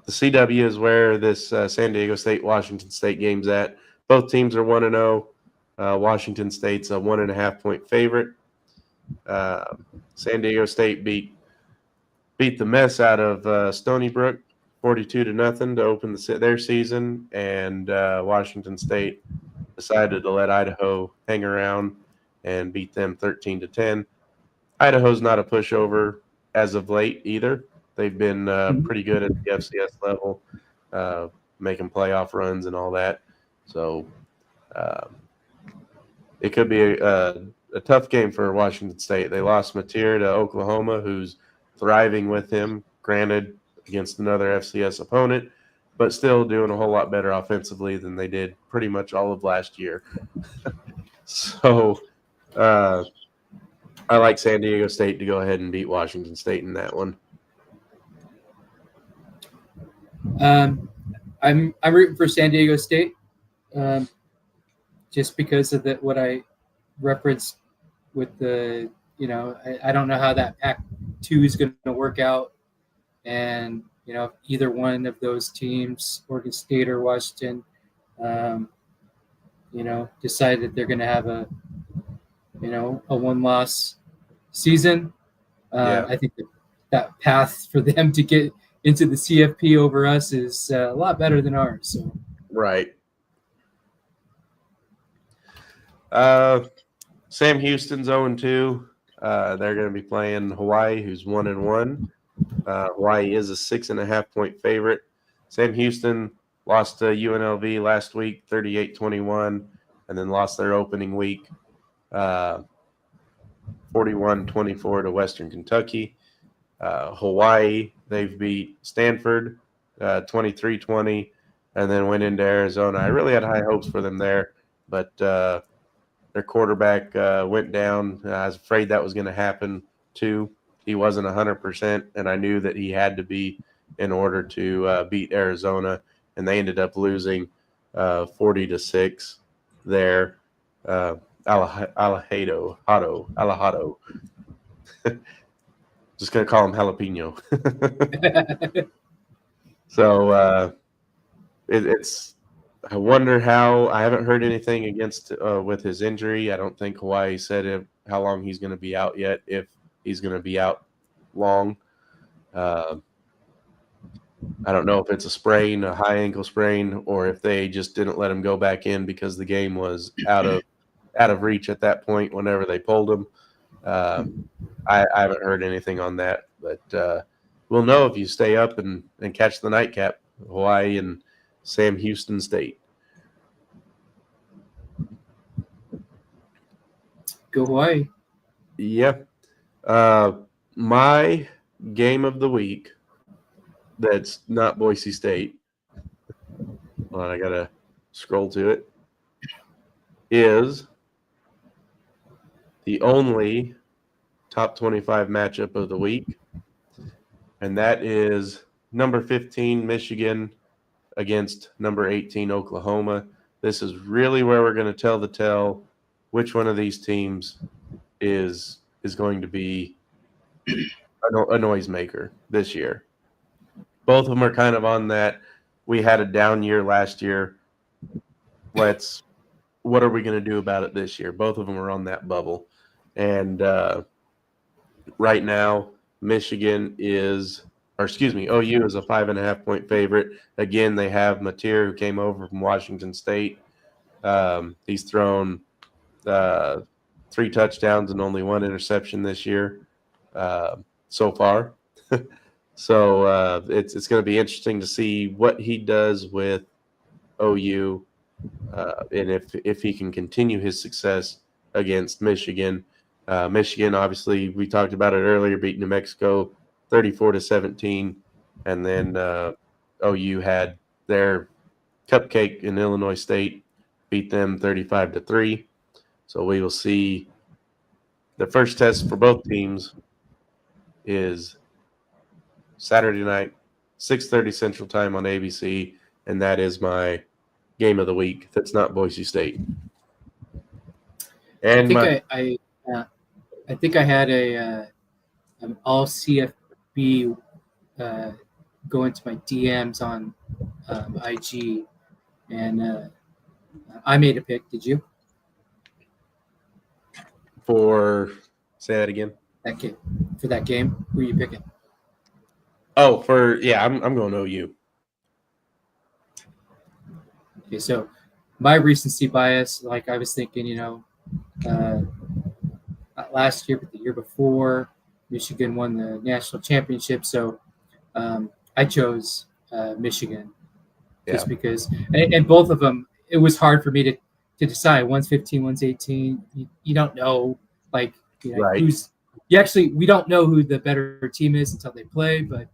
CW is where this San Diego State Washington State game's at. Both teams are 1-0. Washington State's a 1.5 point favorite. San Diego State beat the mess out of Stony Brook 42-0 to open their season, and Washington State decided to let Idaho hang around and beat them 13-10. Idaho's not a pushover as of late either. They've been pretty good at the FCS level, making playoff runs and all that. So it could be a tough game for Washington State. They lost Mateer to Oklahoma, who's thriving with him, granted, against another FCS opponent, but still doing a whole lot better offensively than they did pretty much all of last year. So I like San Diego State to go ahead and beat Washington State in that one. I'm rooting for San Diego State, just because of what I referenced with the, I don't know how that Pac-2 is going to work out, and either one of those teams, Oregon State or Washington, decide that they're going to have a one-loss season. I think that path for them to get into the CFP over us is a lot better than ours. So. Right. Sam Houston's 0-2. They're going to be playing Hawaii, who's 1-1. Hawaii is a 6.5 point favorite. Sam Houston lost to UNLV last week, 38-21, and then lost their opening week, 41-24 to Western Kentucky. Hawaii, they've beat Stanford, 23-20, and then went into Arizona. I really had high hopes for them there, but their quarterback went down. I was afraid that was going to happen too. He wasn't 100%, and I knew that he had to be in order to beat Arizona, and they ended up losing 40-6 there. Alejado. Just going to call him Jalapeno. So it's I wonder how. I haven't heard anything against with his injury. I don't think Hawaii said how long he's going to be out yet, if he's going to be out long. I don't know if it's a sprain, a high ankle sprain, or if they just didn't let him go back in because the game was out of reach at that point whenever they pulled him. I haven't heard anything on that, but we'll know if you stay up and catch the nightcap, Hawaii and Sam Houston State. Go Hawaii. Yeah. My game of the week that's not Boise State, well, I got to scroll to it, is the only top 25 matchup of the week, and that is number 15 Michigan against number 18 Oklahoma. This is really where we're going to tell the tale which one of these teams is going to be a noisemaker this year. Both of them are kind of on that. We had a down year last year. What are we going to do about it this year? Both of them are on that bubble. And right now, OU is a 5.5-point favorite. Again, they have Mateer, who came over from Washington State. He's thrown 3 touchdowns and only 1 interception this year so far. So it's going to be interesting to see what he does with OU and if he can continue his success against Michigan. Michigan, obviously, we talked about it earlier, beat New Mexico 34-17, and then OU had their cupcake in Illinois State, beat them 35-3. So we will see. The first test for both teams is Saturday night, 6:30 Central Time on ABC, and that is my game of the week. That's not Boise State. And I think I had an all CFB go into my DMs on IG, and I made a pick. Did you? Say that again. For that game, who are you picking? Oh, I'm going to OU. Okay, so my recency bias, like I was thinking, not last year, but the year before, Michigan won the national championship. So I chose Michigan just because, and both of them, it was hard for me to decide. One's 15, one's 18. You don't know, right. we don't know who the better team is until they play. But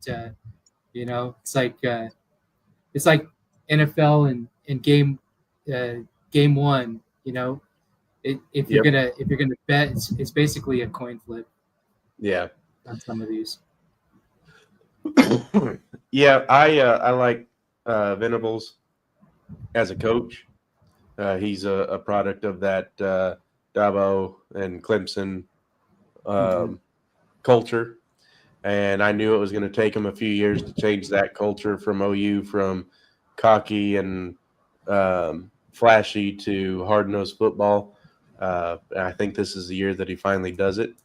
it's like NFL and game one. If you're gonna bet, it's basically a coin flip. Yeah. On some of these. Yeah, I like Venables as a coach. He's a product of that Dabo and Clemson culture, and I knew it was going to take him a few years to change that culture from OU, from cocky and flashy to hard-nosed football. I think this is the year that he finally does it,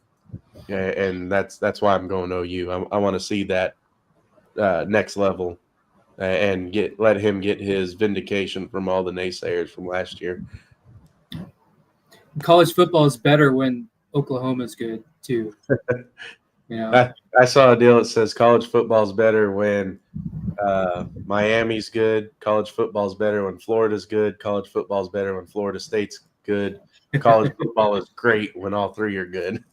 and that's why I'm going OU. I want to see that next level and let him get his vindication from all the naysayers from last year. College football is better when Oklahoma's good too. I saw a deal that says college football is better when Miami's good. College football is better when Florida's good. College football is better when Florida State's good. College football is great when all three are good.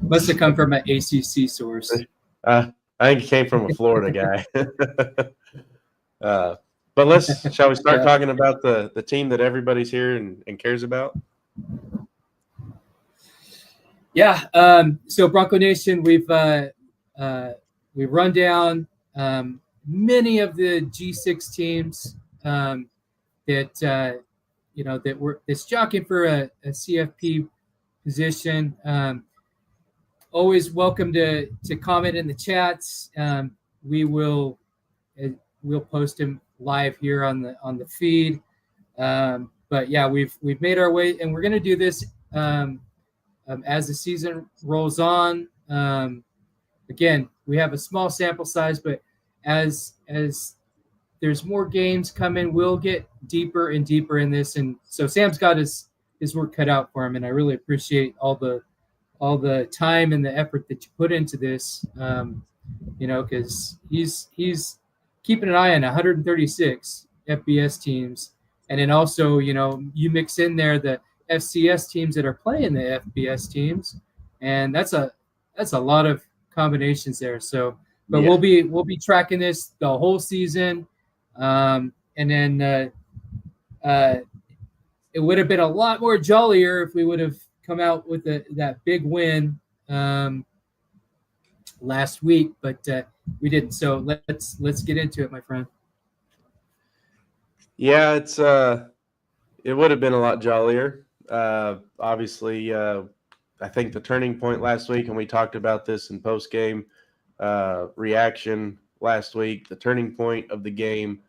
Must have come from an ACC source. I I think he came from a Florida guy. But shall we start talking about the team that everybody's here and cares about? Yeah. So Bronco Nation, we've run down many of the G6 teams that that's jockeying for a CFP position. Always welcome to comment in the chats. We will we'll post them live here on the feed. But yeah, we've made our way, and we're going to do this as the season rolls on. Again, we have a small sample size, but as there's more games coming, we'll get deeper and deeper in this. And so Sam's got his work cut out for him, and I really appreciate all the time and the effort that you put into this. Because he's keeping an eye on 136 FBS teams, and then also you mix in there the FCS teams that are playing the FBS teams, and that's a lot of combinations there. So, but we'll be tracking this the whole season, and then it would have been a lot more jollier if we would have come out with that big win last week, but we didn't. So let's get into it, my friend. Yeah, it would have been a lot jollier. Obviously, I think the turning point last week, and we talked about this in post-game reaction last week, the turning point of the game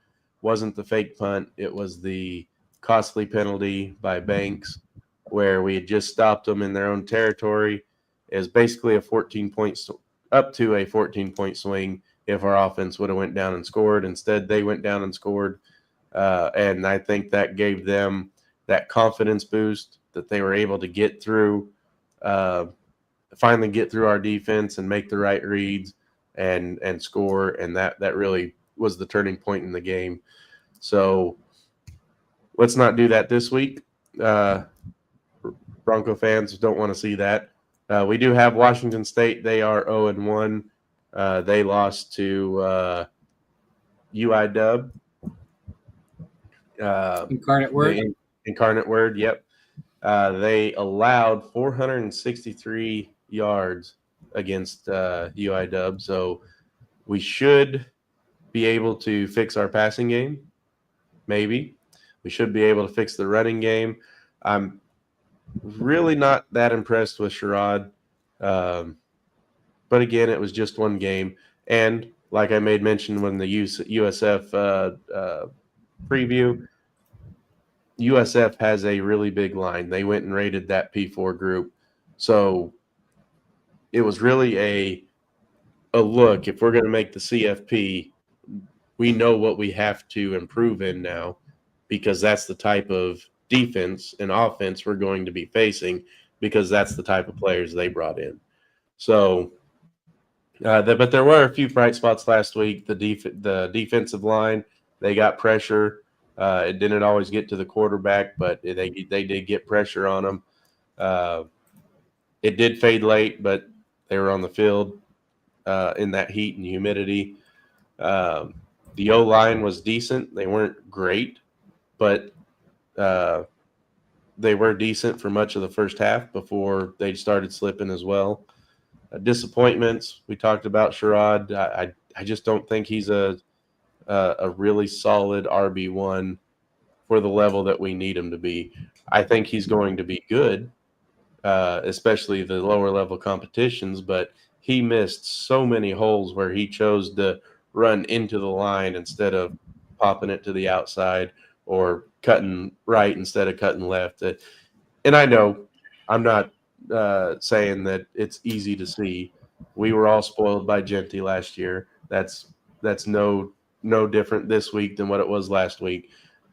wasn't the fake punt. It was the costly penalty by Banks, where we had just stopped them in their own territory. It was basically up to a 14-point swing if our offense would have went down and scored. Instead, they went down and scored. And I think that gave them that confidence boost that they were able to get through, finally get through our defense and make the right reads and score. And that really was the turning point in the game. So let's not do that this week. Bronco fans don't want to see that. We do have Washington State. They are 0-1. They lost to UIW. Incarnate Word. Incarnate Word, yep. They allowed 463 yards against UIW, so we should be able to fix our passing game, maybe. We should be able to fix the running game. I'm really not that impressed with Sherrod. But again, it was just one game. And like I made mention when the USF preview, USF has a really big line. They went and raided that P4 group. So it was really a look. If we're going to make the CFP, we know what we have to improve in now, because that's the type of defense and offense we're going to be facing, because that's the type of players they brought in. So, but there were a few bright spots last week. The defensive line, they got pressure. It didn't always get to the quarterback, but they did get pressure on them. It did fade late, but they were on the field in that heat and humidity. The O-line was decent. They weren't great, but they were decent for much of the first half before they started slipping as well. Disappointments, we talked about Sherrod. I just don't think he's a really solid RB1 for the level that we need him to be. I think he's going to be good, especially the lower level competitions, but he missed so many holes where he chose to run into the line instead of popping it to the outside or cutting right instead of cutting left. And I know I'm not saying that it's easy to see. We were all spoiled by Genty last year. That's no different this week than what it was last week.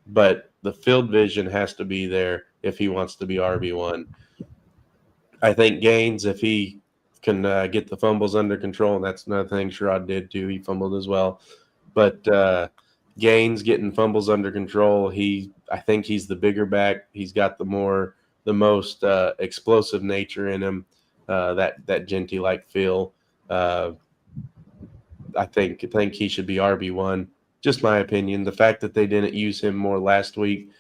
But the field vision has to be there if he wants to be RB1. I think Gaines, if he can get the fumbles under control, and that's another thing Sherrod did too. He fumbled as well. But Gaines getting fumbles under control, I think he's the bigger back. He's got the most explosive nature in him, that Genty-like feel. I think he should be RB1. Just my opinion. The fact that they didn't use him more last week,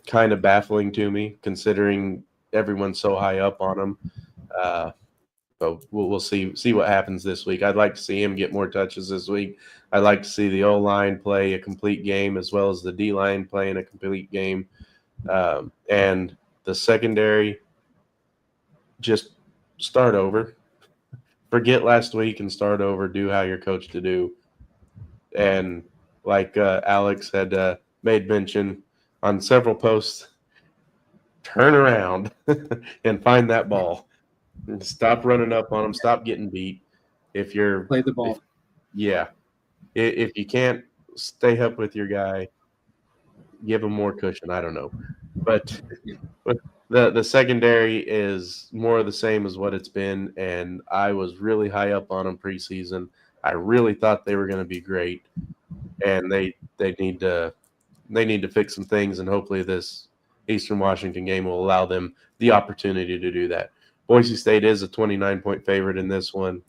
kind of baffling to me, considering everyone's so high up on him. So we'll see what happens this week. I'd like to see him get more touches this week. I'd like to see the O line play a complete game as well as the D line playing a complete game, and the secondary. Just start over. Forget last week and start over. Do how you're coached to do. And like Alex had made mention on several posts, turn around and find that ball. Stop running up on them. Stop getting beat. If you're Play the ball. If you can't stay up with your guy, give him more cushion. I don't know, but the secondary is more of the same as what it's been, and I was really high up on them preseason. I really thought they were going to be great, and they need to fix some things, and hopefully this Eastern Washington game will allow them the opportunity to do that. Boise State is a 29-point favorite in this one,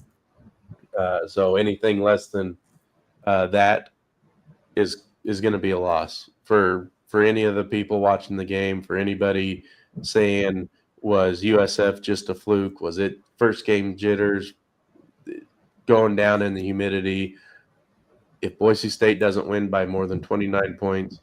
so anything less than that is going to be a loss for any of the people watching the game, for anybody saying, was USF just a fluke? Was it first game jitters, going down in the humidity? If Boise State doesn't win by more than 29 points,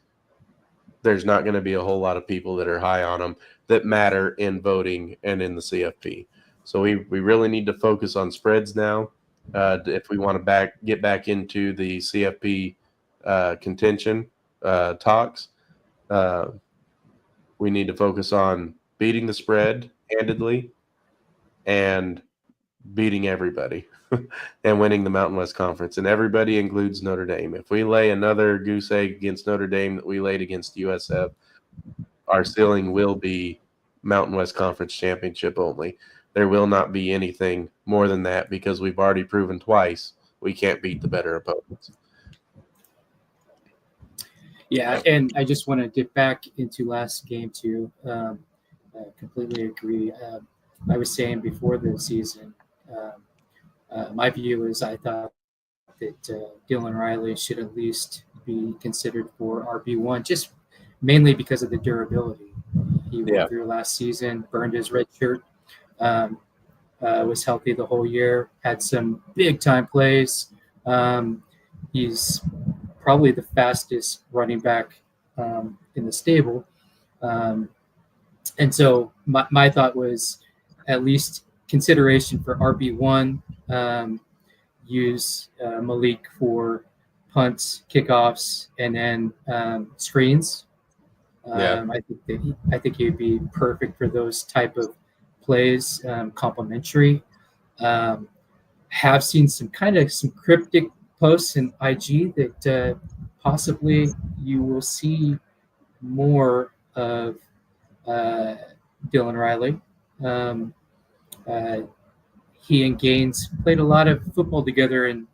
there's not going to be a whole lot of people that are high on them that matter in voting and in the CFP. So we really need to focus on spreads now if we want to get back into the CFP contention talks. We need to focus on beating the spread handedly and beating everybody and winning the Mountain West Conference. And everybody includes Notre Dame. If we lay another goose egg against Notre Dame that we laid against USF, our ceiling will be Mountain West Conference championship only. There will not be anything more than that because we've already proven twice we can't beat the better opponents. Yeah, and I just want to dip back into last game too. I completely agree. I was saying before the season, my view is I thought that Dylan Riley should at least be considered for RB1, just mainly because of the durability. He went through last season, burned his red shirt, was healthy the whole year, had some big-time plays. He's probably the fastest running back in the stable. And so my thought was at least consideration for RB1, use Malik for punts, kickoffs, and then screens. I think he'd be perfect for those type of plays, complementary. Have seen some cryptic posts in IG that possibly you will see more of Dylan Riley. He and Gaines played a lot of football together in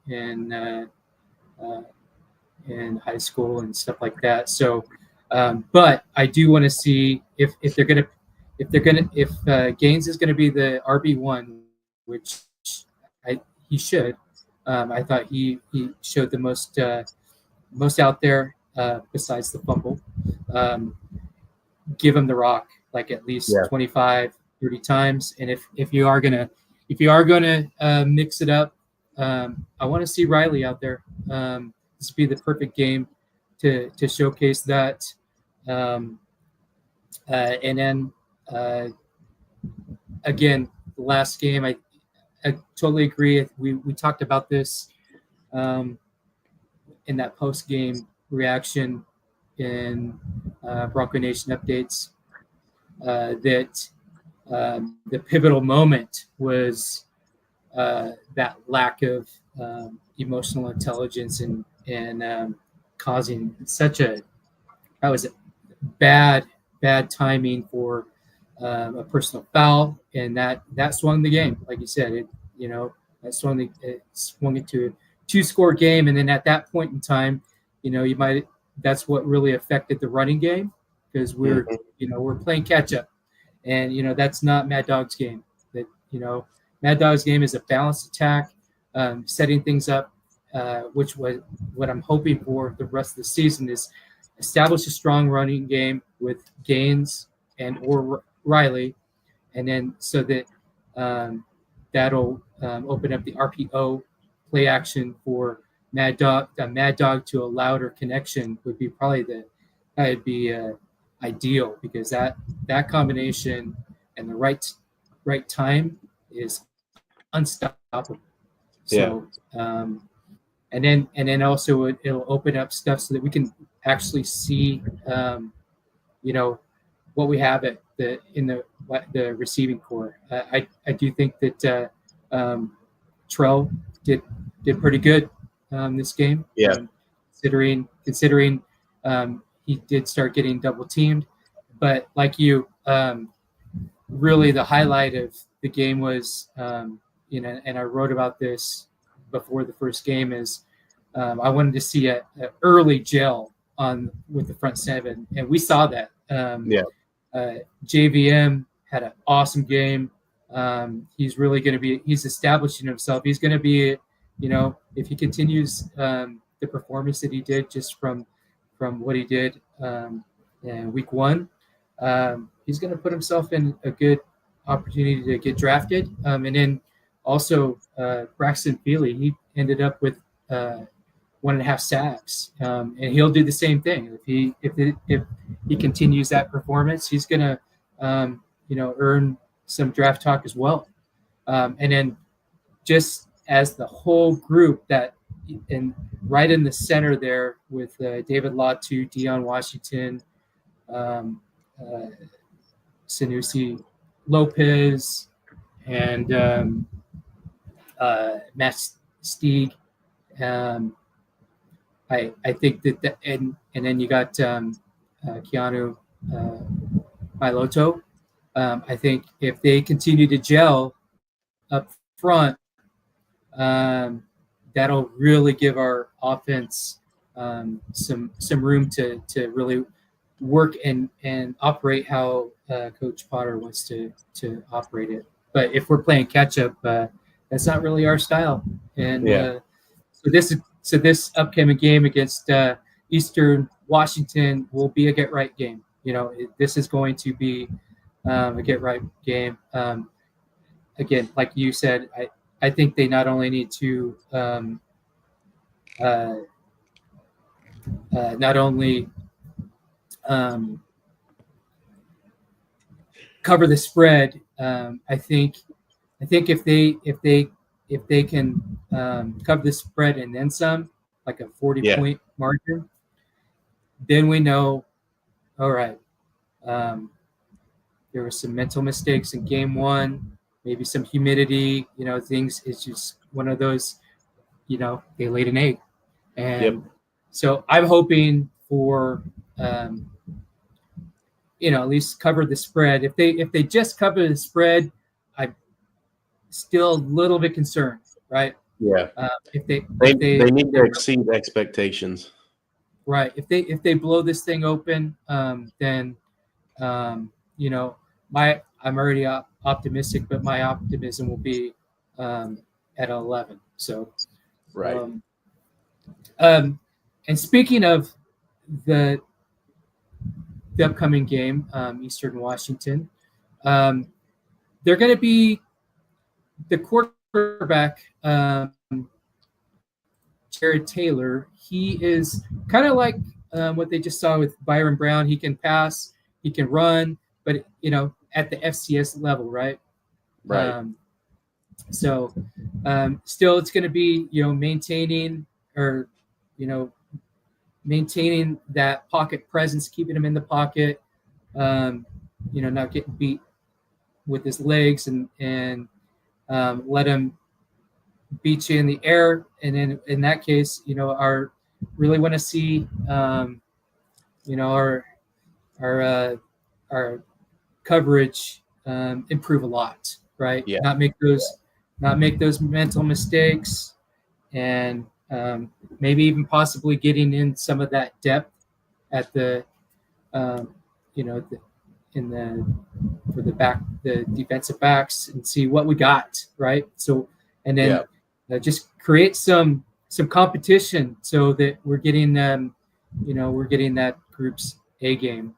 high school and stuff like that. So, but I do want to see if Gaines is gonna be the RB1, which he should. I thought he showed the most out there besides the fumble. Give him the rock like at least 25, 30 times. And if you are gonna mix it up, I want to see Riley out there. This would be the perfect game to showcase that. And then again, the last game, I totally agree. We talked about this in that post game reaction in Bronco Nation updates. That the pivotal moment was that lack of emotional intelligence and causing such a bad timing for a personal foul, and that swung the game. Like you said, it swung it to a 2-score game, and then at that point in time, that's what really affected the running game because we're playing catch up. And, that's not Mad Dog's game. Mad Dog's game is a balanced attack, setting things up which was what I'm hoping for the rest of the season, is establish a strong running game with Gaines and or Riley, and then so that that'll open up the RPO play action for Mad Dog to a louder connection would be probably that'd be ideal, because that combination and the right time is unstoppable. So and then also it'll open up stuff so that we can actually see what we have at the receiving core. I do think that Trell did pretty good this game. Yeah. Considering he did start getting double teamed, but like you, really the highlight of the game was, and I wrote about this before the first game, is I wanted to see an early gel with the front seven, and we saw that. JVM had an awesome game. He's really going to be. He's establishing himself. He's going to be, if he continues the performance that he did just from what he did in week one, he's going to put himself in a good opportunity to get drafted. And then also Braxton Feely, he ended up with 1.5 sacks, and he'll do the same thing if he continues that performance. He's going to earn some draft talk as well. And then just as the whole group and right in the center there with David Latu, Deion Washington, Sanusi Lopez, and Matt Stieg. I think that and then you got Keanu Miloto. I think if they continue to gel up front, that'll really give our offense some room to really work and operate how Coach Potter wants to operate it. But if we're playing catch up, that's not really our style. And so this upcoming game against Eastern Washington will be a get right game. This is going to be a get right game. Again, like you said, I think they not only need to cover the spread. I think if they can cover the spread and then some, like a 40-point margin, then we know, all right, there were some mental mistakes in game one, maybe some humidity, things. It's just one of those, they laid an egg. And so I'm hoping for, at least cover the spread. If they just cover the spread, I'm still a little bit concerned, right? Yeah. If they need to exceed expectations. Right. If they blow this thing open, then I'm already optimistic, but my optimism will be at 11. So, right. And speaking of the upcoming game, Eastern Washington, they're going to be the quarterback, Jared Taylor. He is kind of like what they just saw with Byron Brown. He can pass, he can run, but at the FCS level, right? Right. So still, it's going to be maintaining that pocket presence, keeping him in the pocket, not getting beat with his legs, and let him beat you in the air. And then in that case, really want to see our coverage improve a lot, right? Yeah. Not make those mental mistakes, and maybe even possibly getting in some of that depth at the for the defensive backs, and see what we got, right? So, and then just create some some competition so that we're getting them, we're getting that group's A game.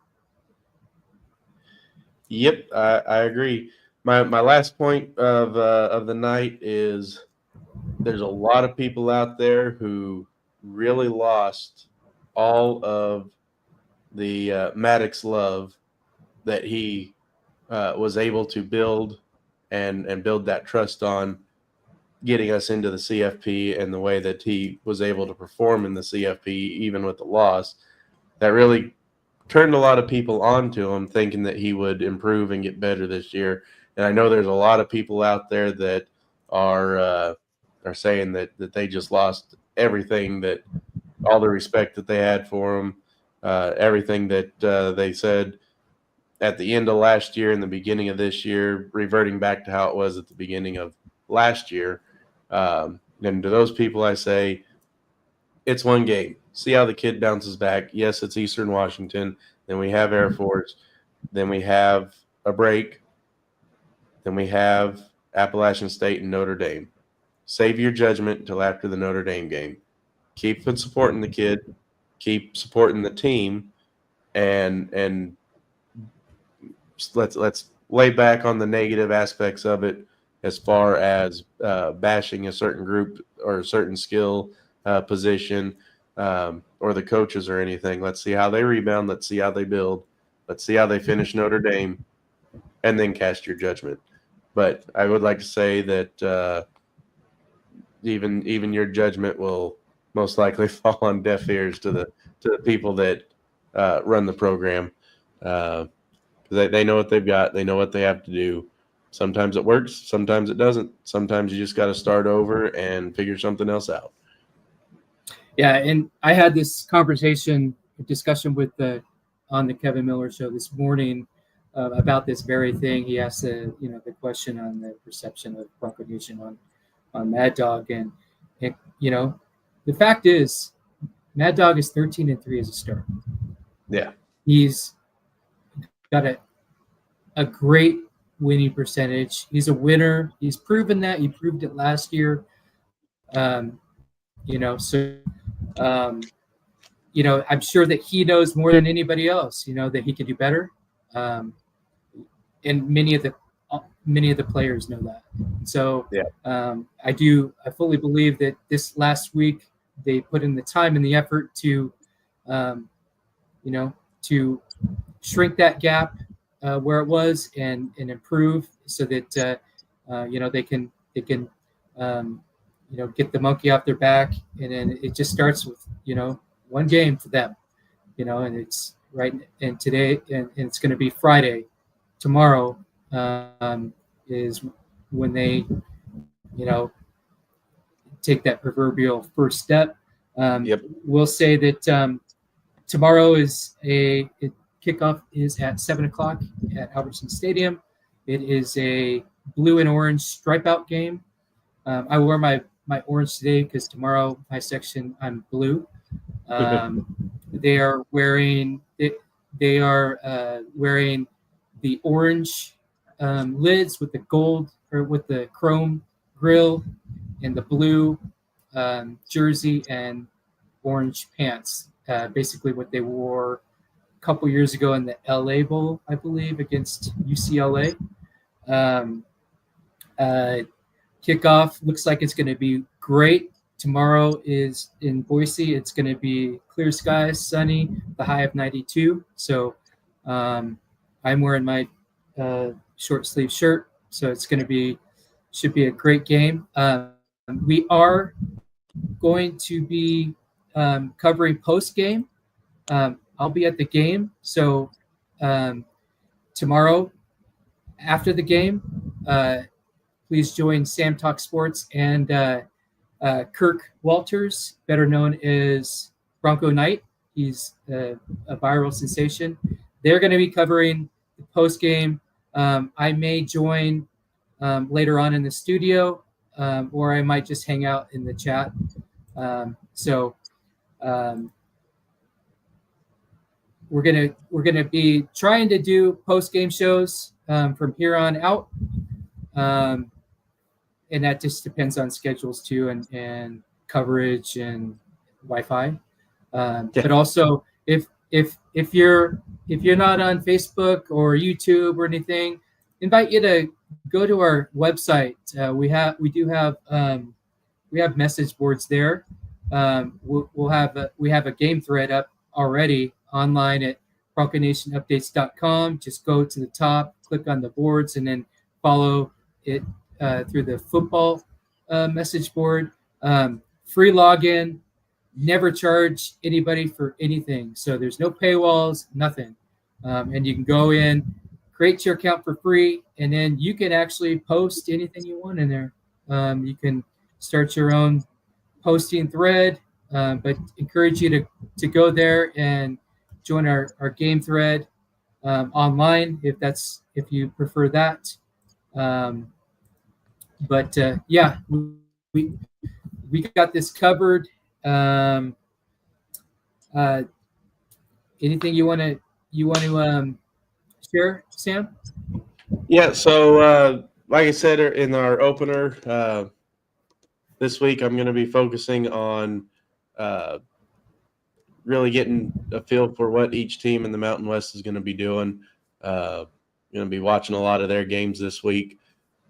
Yep, I agree. My last point of the night is there's a lot of people out there who really lost all of the Maddox love that he was able to build and build that trust on, getting us into the CFP, and the way that he was able to perform in the CFP even with the loss. That really turned a lot of people onto him, thinking that he would improve and get better this year. And I know there's a lot of people out there that are saying that they just lost everything, that all the respect that they had for him, everything that they said at the end of last year and the beginning of this year, reverting back to how it was at the beginning of last year. And to those people, I say, it's one game. See how the kid bounces back. Yes, it's Eastern Washington. Then we have Air Force. Then we have a break. Then we have Appalachian State and Notre Dame. Save your judgment until after the Notre Dame game. Keep supporting the kid. Keep supporting the team. And let's lay back on the negative aspects of it, as far as bashing a certain group or a certain skill position, or the coaches or anything. Let's see how they rebound. Let's see how they build. Let's see how they finish Notre Dame, and then cast your judgment. But I would like to say that even your judgment will most likely fall on deaf ears to the people that run the program. They know what they've got. They know what they have to do. Sometimes it works. Sometimes it doesn't. Sometimes you just got to start over and figure something else out. Yeah, and I had this discussion on the Kevin Miller show this morning about this very thing. He asked the question on the perception of Bronco Nation on Mad Dog, and the fact is, Mad Dog is 13-3 as a starter. Yeah, he's got a great winning percentage. He's a winner. He's proven that. He proved it last year. I'm sure that he knows more than anybody else, that he can do better. And many of the players know that. So yeah. I fully believe that this last week they put in the time and the effort to shrink that gap where it was and improve, so that they can get the monkey off their back, and then it just starts with one game for them, and it's right. And today, and it's going to be Friday. Tomorrow is when they take that proverbial first step. Yep. We'll say that tomorrow kickoff is at 7:00 at Albertson Stadium. It is a blue and orange stripe out game. I wore my orange today because tomorrow my section I'm blue. They are wearing wearing the orange lids with the gold, or with the chrome grill, and the blue jersey and orange pants. Basically what they wore a couple years ago in the LA Bowl, I believe, against UCLA. Kickoff looks like it's going to be great. Tomorrow is in Boise. It's going to be clear skies, sunny, the high of 92. So I'm wearing my short sleeve shirt. So it's going to should be a great game. We are going to be covering post game. I'll be at the game. So tomorrow after the game, please join Sam Talk Sports and Kirk Walters, better known as Bronco Knight. He's a viral sensation. They're going to be covering the post game. I may join later on in the studio, or I might just hang out in the chat. We're gonna be trying to do post game shows from here on out, and that just depends on schedules too, and coverage and Wi-Fi. Yeah. But also, if you're not on Facebook or YouTube or anything, invite you to go to our website. We have message boards there. We have a game thread up already online at bronconationupdates.com. Just go to the top, click on the boards, and then follow it through the football message board. Free login, never charge anybody for anything. So there's no paywalls, nothing. And you can go in, create your account for free, and then you can actually post anything you want in there. You can start your own posting thread, but encourage you to go there and join our game thread online if you prefer that. Um, but yeah, we got this covered. Uh, Anything you want to share, Sam? Yeah. So, like I said in our opener, this week I'm going to be focusing on uh, really getting a feel for what each team in the Mountain West is going to be doing. Going to be watching a lot of their games this week.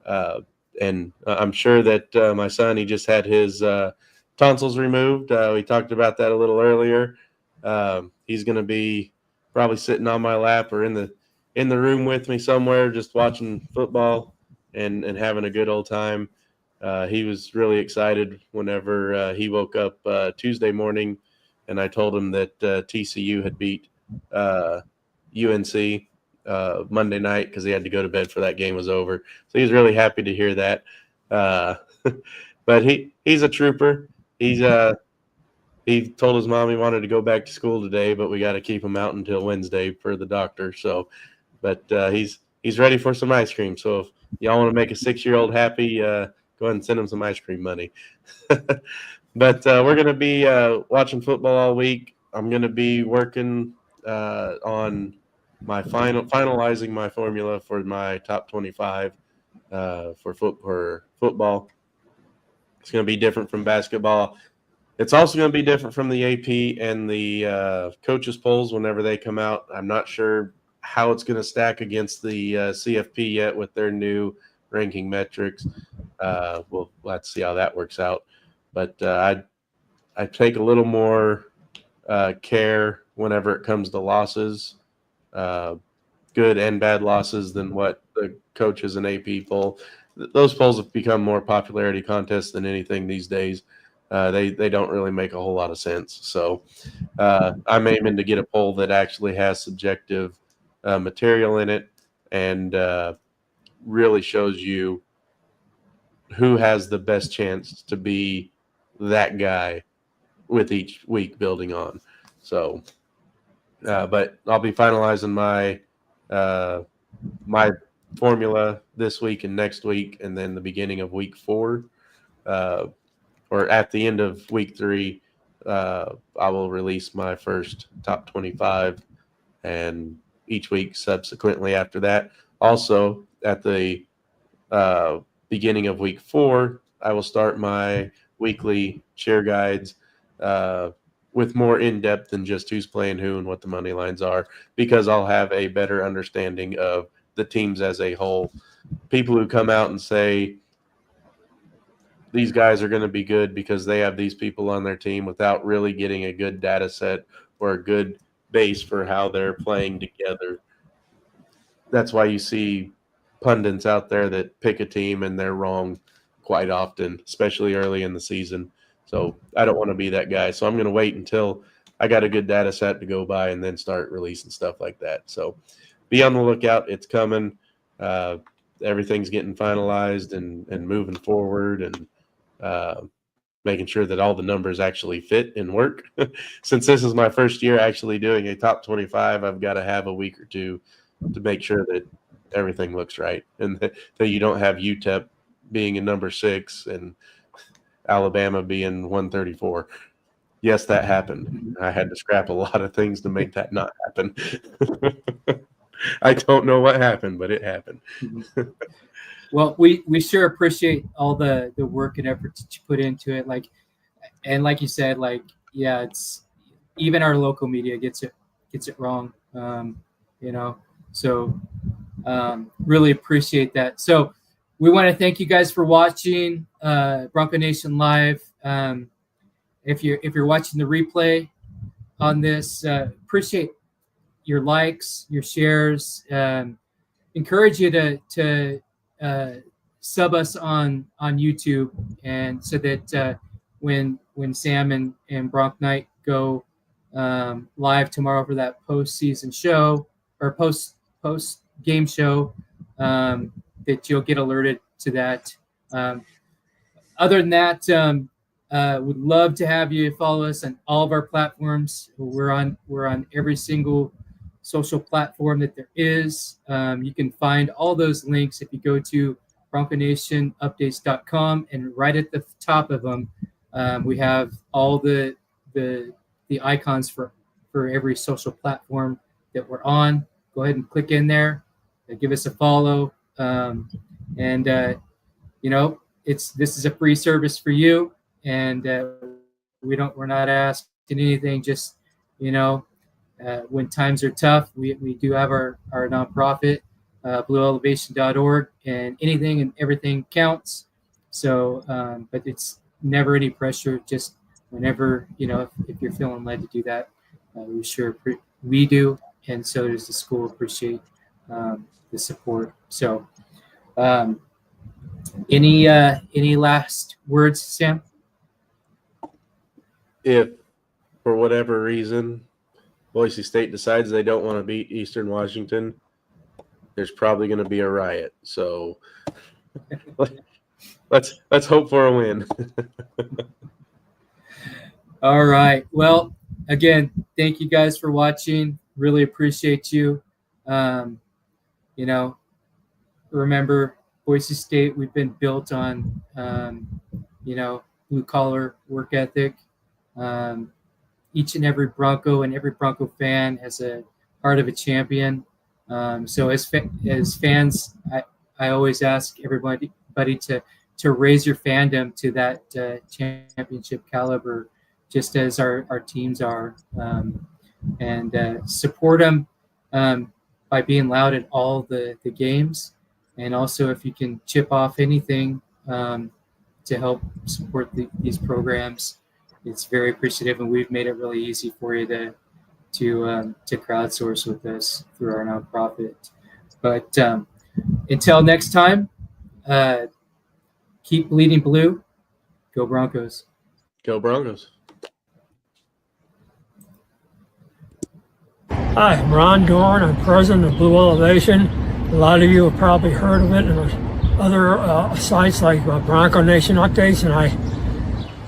And I'm sure that my son, he just had his tonsils removed. We talked about that a little earlier. He's going to be probably sitting on my lap or in the room with me somewhere, just watching football and having a good old time. He was really excited whenever he woke up Tuesday morning, and I told him that TCU had beat UNC Monday night because he had to go to bed for that game was over. So he's really happy to hear that. But he's a trooper. He told his mom he wanted to go back to school today, but we got to keep him out until Wednesday per the doctor. So, but he's ready for some ice cream. So if y'all want to make a 6-year-old happy, go ahead and send him some ice cream money. But we're going to be watching football all week. I'm going to be working on my finalizing my formula for my top 25 for football. It's going to be different from basketball. It's also going to be different from the AP and the coaches polls whenever they come out. I'm not sure how it's going to stack against the CFP yet with their new ranking metrics. We'll have to see how that works out. But I take a little more care whenever it comes to losses, good and bad losses, than what the coaches and AP poll. Those polls have become more popularity contests than anything these days. They don't really make a whole lot of sense. So I'm aiming to get a poll that actually has subjective material in it and really shows you who has the best chance to be that guy with each week building on. So, but I'll be finalizing my formula this week and next week, and then the beginning of week 4. Or at the end of week 3, I will release my first top 25, and each week subsequently after that. Also, at the beginning of week 4, I will start my weekly cheer guides with more in-depth than just who's playing who and what the money lines are, because I'll have a better understanding of the teams as a whole. People who come out and say, these guys are going to be good because they have these people on their team, without really getting a good data set or a good base for how they're playing together. That's why you see pundits out there that pick a team and they're wrong quite often, especially early in the season. So I don't want to be that guy. So I'm going to wait until I got a good data set to go by and then start releasing stuff like that. So be on the lookout. It's coming. Everything's getting finalized and moving forward, and making sure that all the numbers actually fit and work. Since this is my first year actually doing a top 25, I've got to have a week or two to make sure that everything looks right, and that you don't have UTEP being a number 6 and Alabama being 134. Yes, that happened. I had to scrap a lot of things to make that not happen. I don't know what happened, but it happened. Well, we sure appreciate all the work and effort that you put into it. Like, and like you said, like, yeah, it's even our local media gets it wrong. You know, so really appreciate that. So we want to thank you guys for watching Bronco Nation Live. If you're watching the replay on this, appreciate your likes, your shares. Encourage you to sub us on YouTube, and so that when Sam and Bronc Knight go live tomorrow for that postseason show or post game show, that you'll get alerted to that. Other than that, would love to have you follow us on all of our platforms. We're on every single social platform that there is. You can find all those links if you go to bronconationupdates.com, and right at the top of them, we have all the icons for every social platform that we're on. Go ahead and click in there, give us a follow, and this is a free service for you, and we're not asking anything. Just when times are tough, we do have our nonprofit, blueelevation.org, and anything and everything counts. So, but it's never any pressure. Just whenever if you're feeling led to do that, we do, and so does the school. Appreciate the support. So, any last words, Sam? If for whatever reason Boise State decides they don't want to beat Eastern Washington, there's probably going to be a riot. So let's hope for a win. All right. Well, again, thank you guys for watching. Really appreciate you. Remember, Boise State, we've been built on, blue collar work ethic. Each and every Bronco and every Bronco fan has a heart of a champion. So as fans, I always ask everybody to raise your fandom to that championship caliber, just as our teams are, and support them by being loud at all the games. And also, if you can chip off anything to help support these programs, it's very appreciative, and we've made it really easy for you to crowdsource with us through our nonprofit. But until next time, keep bleeding blue. Go Broncos. Go Broncos. Hi, I'm Ron Dorn. I'm president of Blue Elevation. A lot of you have probably heard of it in other sites like Bronco Nation Updates, and I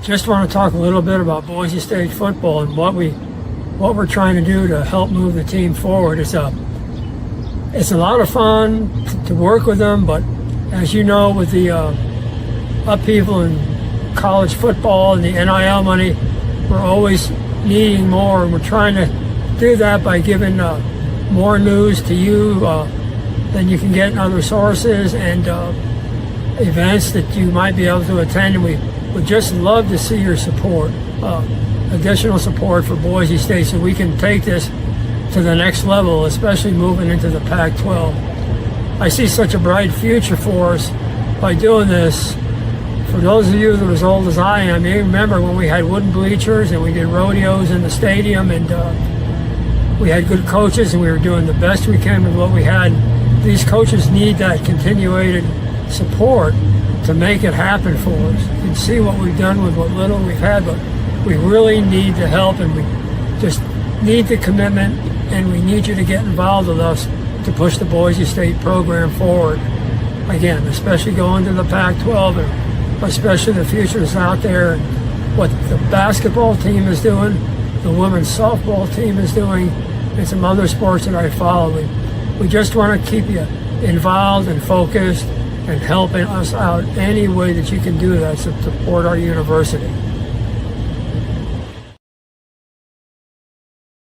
just want to talk a little bit about Boise State football and what we're trying to do to help move the team forward. It's a lot of fun to work with them, but as you know, with the upheaval in college football and the NIL money, we're always needing more, and we're trying to do that by giving more news to you than you can get in other sources, and events that you might be able to attend. And we would just love to see your support, additional support for Boise State, so we can take this to the next level, especially moving into the Pac-12. I see such a bright future for us by doing this. For those of you that are as old as I am, you remember when we had wooden bleachers and we did rodeos in the stadium, and we had good coaches, and we were doing the best we can with what we had. These coaches need that continuated support to make it happen for us. You can see what we've done with what little we've had, but we really need the help, and we just need the commitment, and we need you to get involved with us to push the Boise State program forward. Again, especially going to the Pac-12, and especially the futures out there, and what the basketball team is doing, the women's softball team is doing, and some other sports that I follow. We just want to keep you involved and focused and helping us out any way that you can do that to support our university.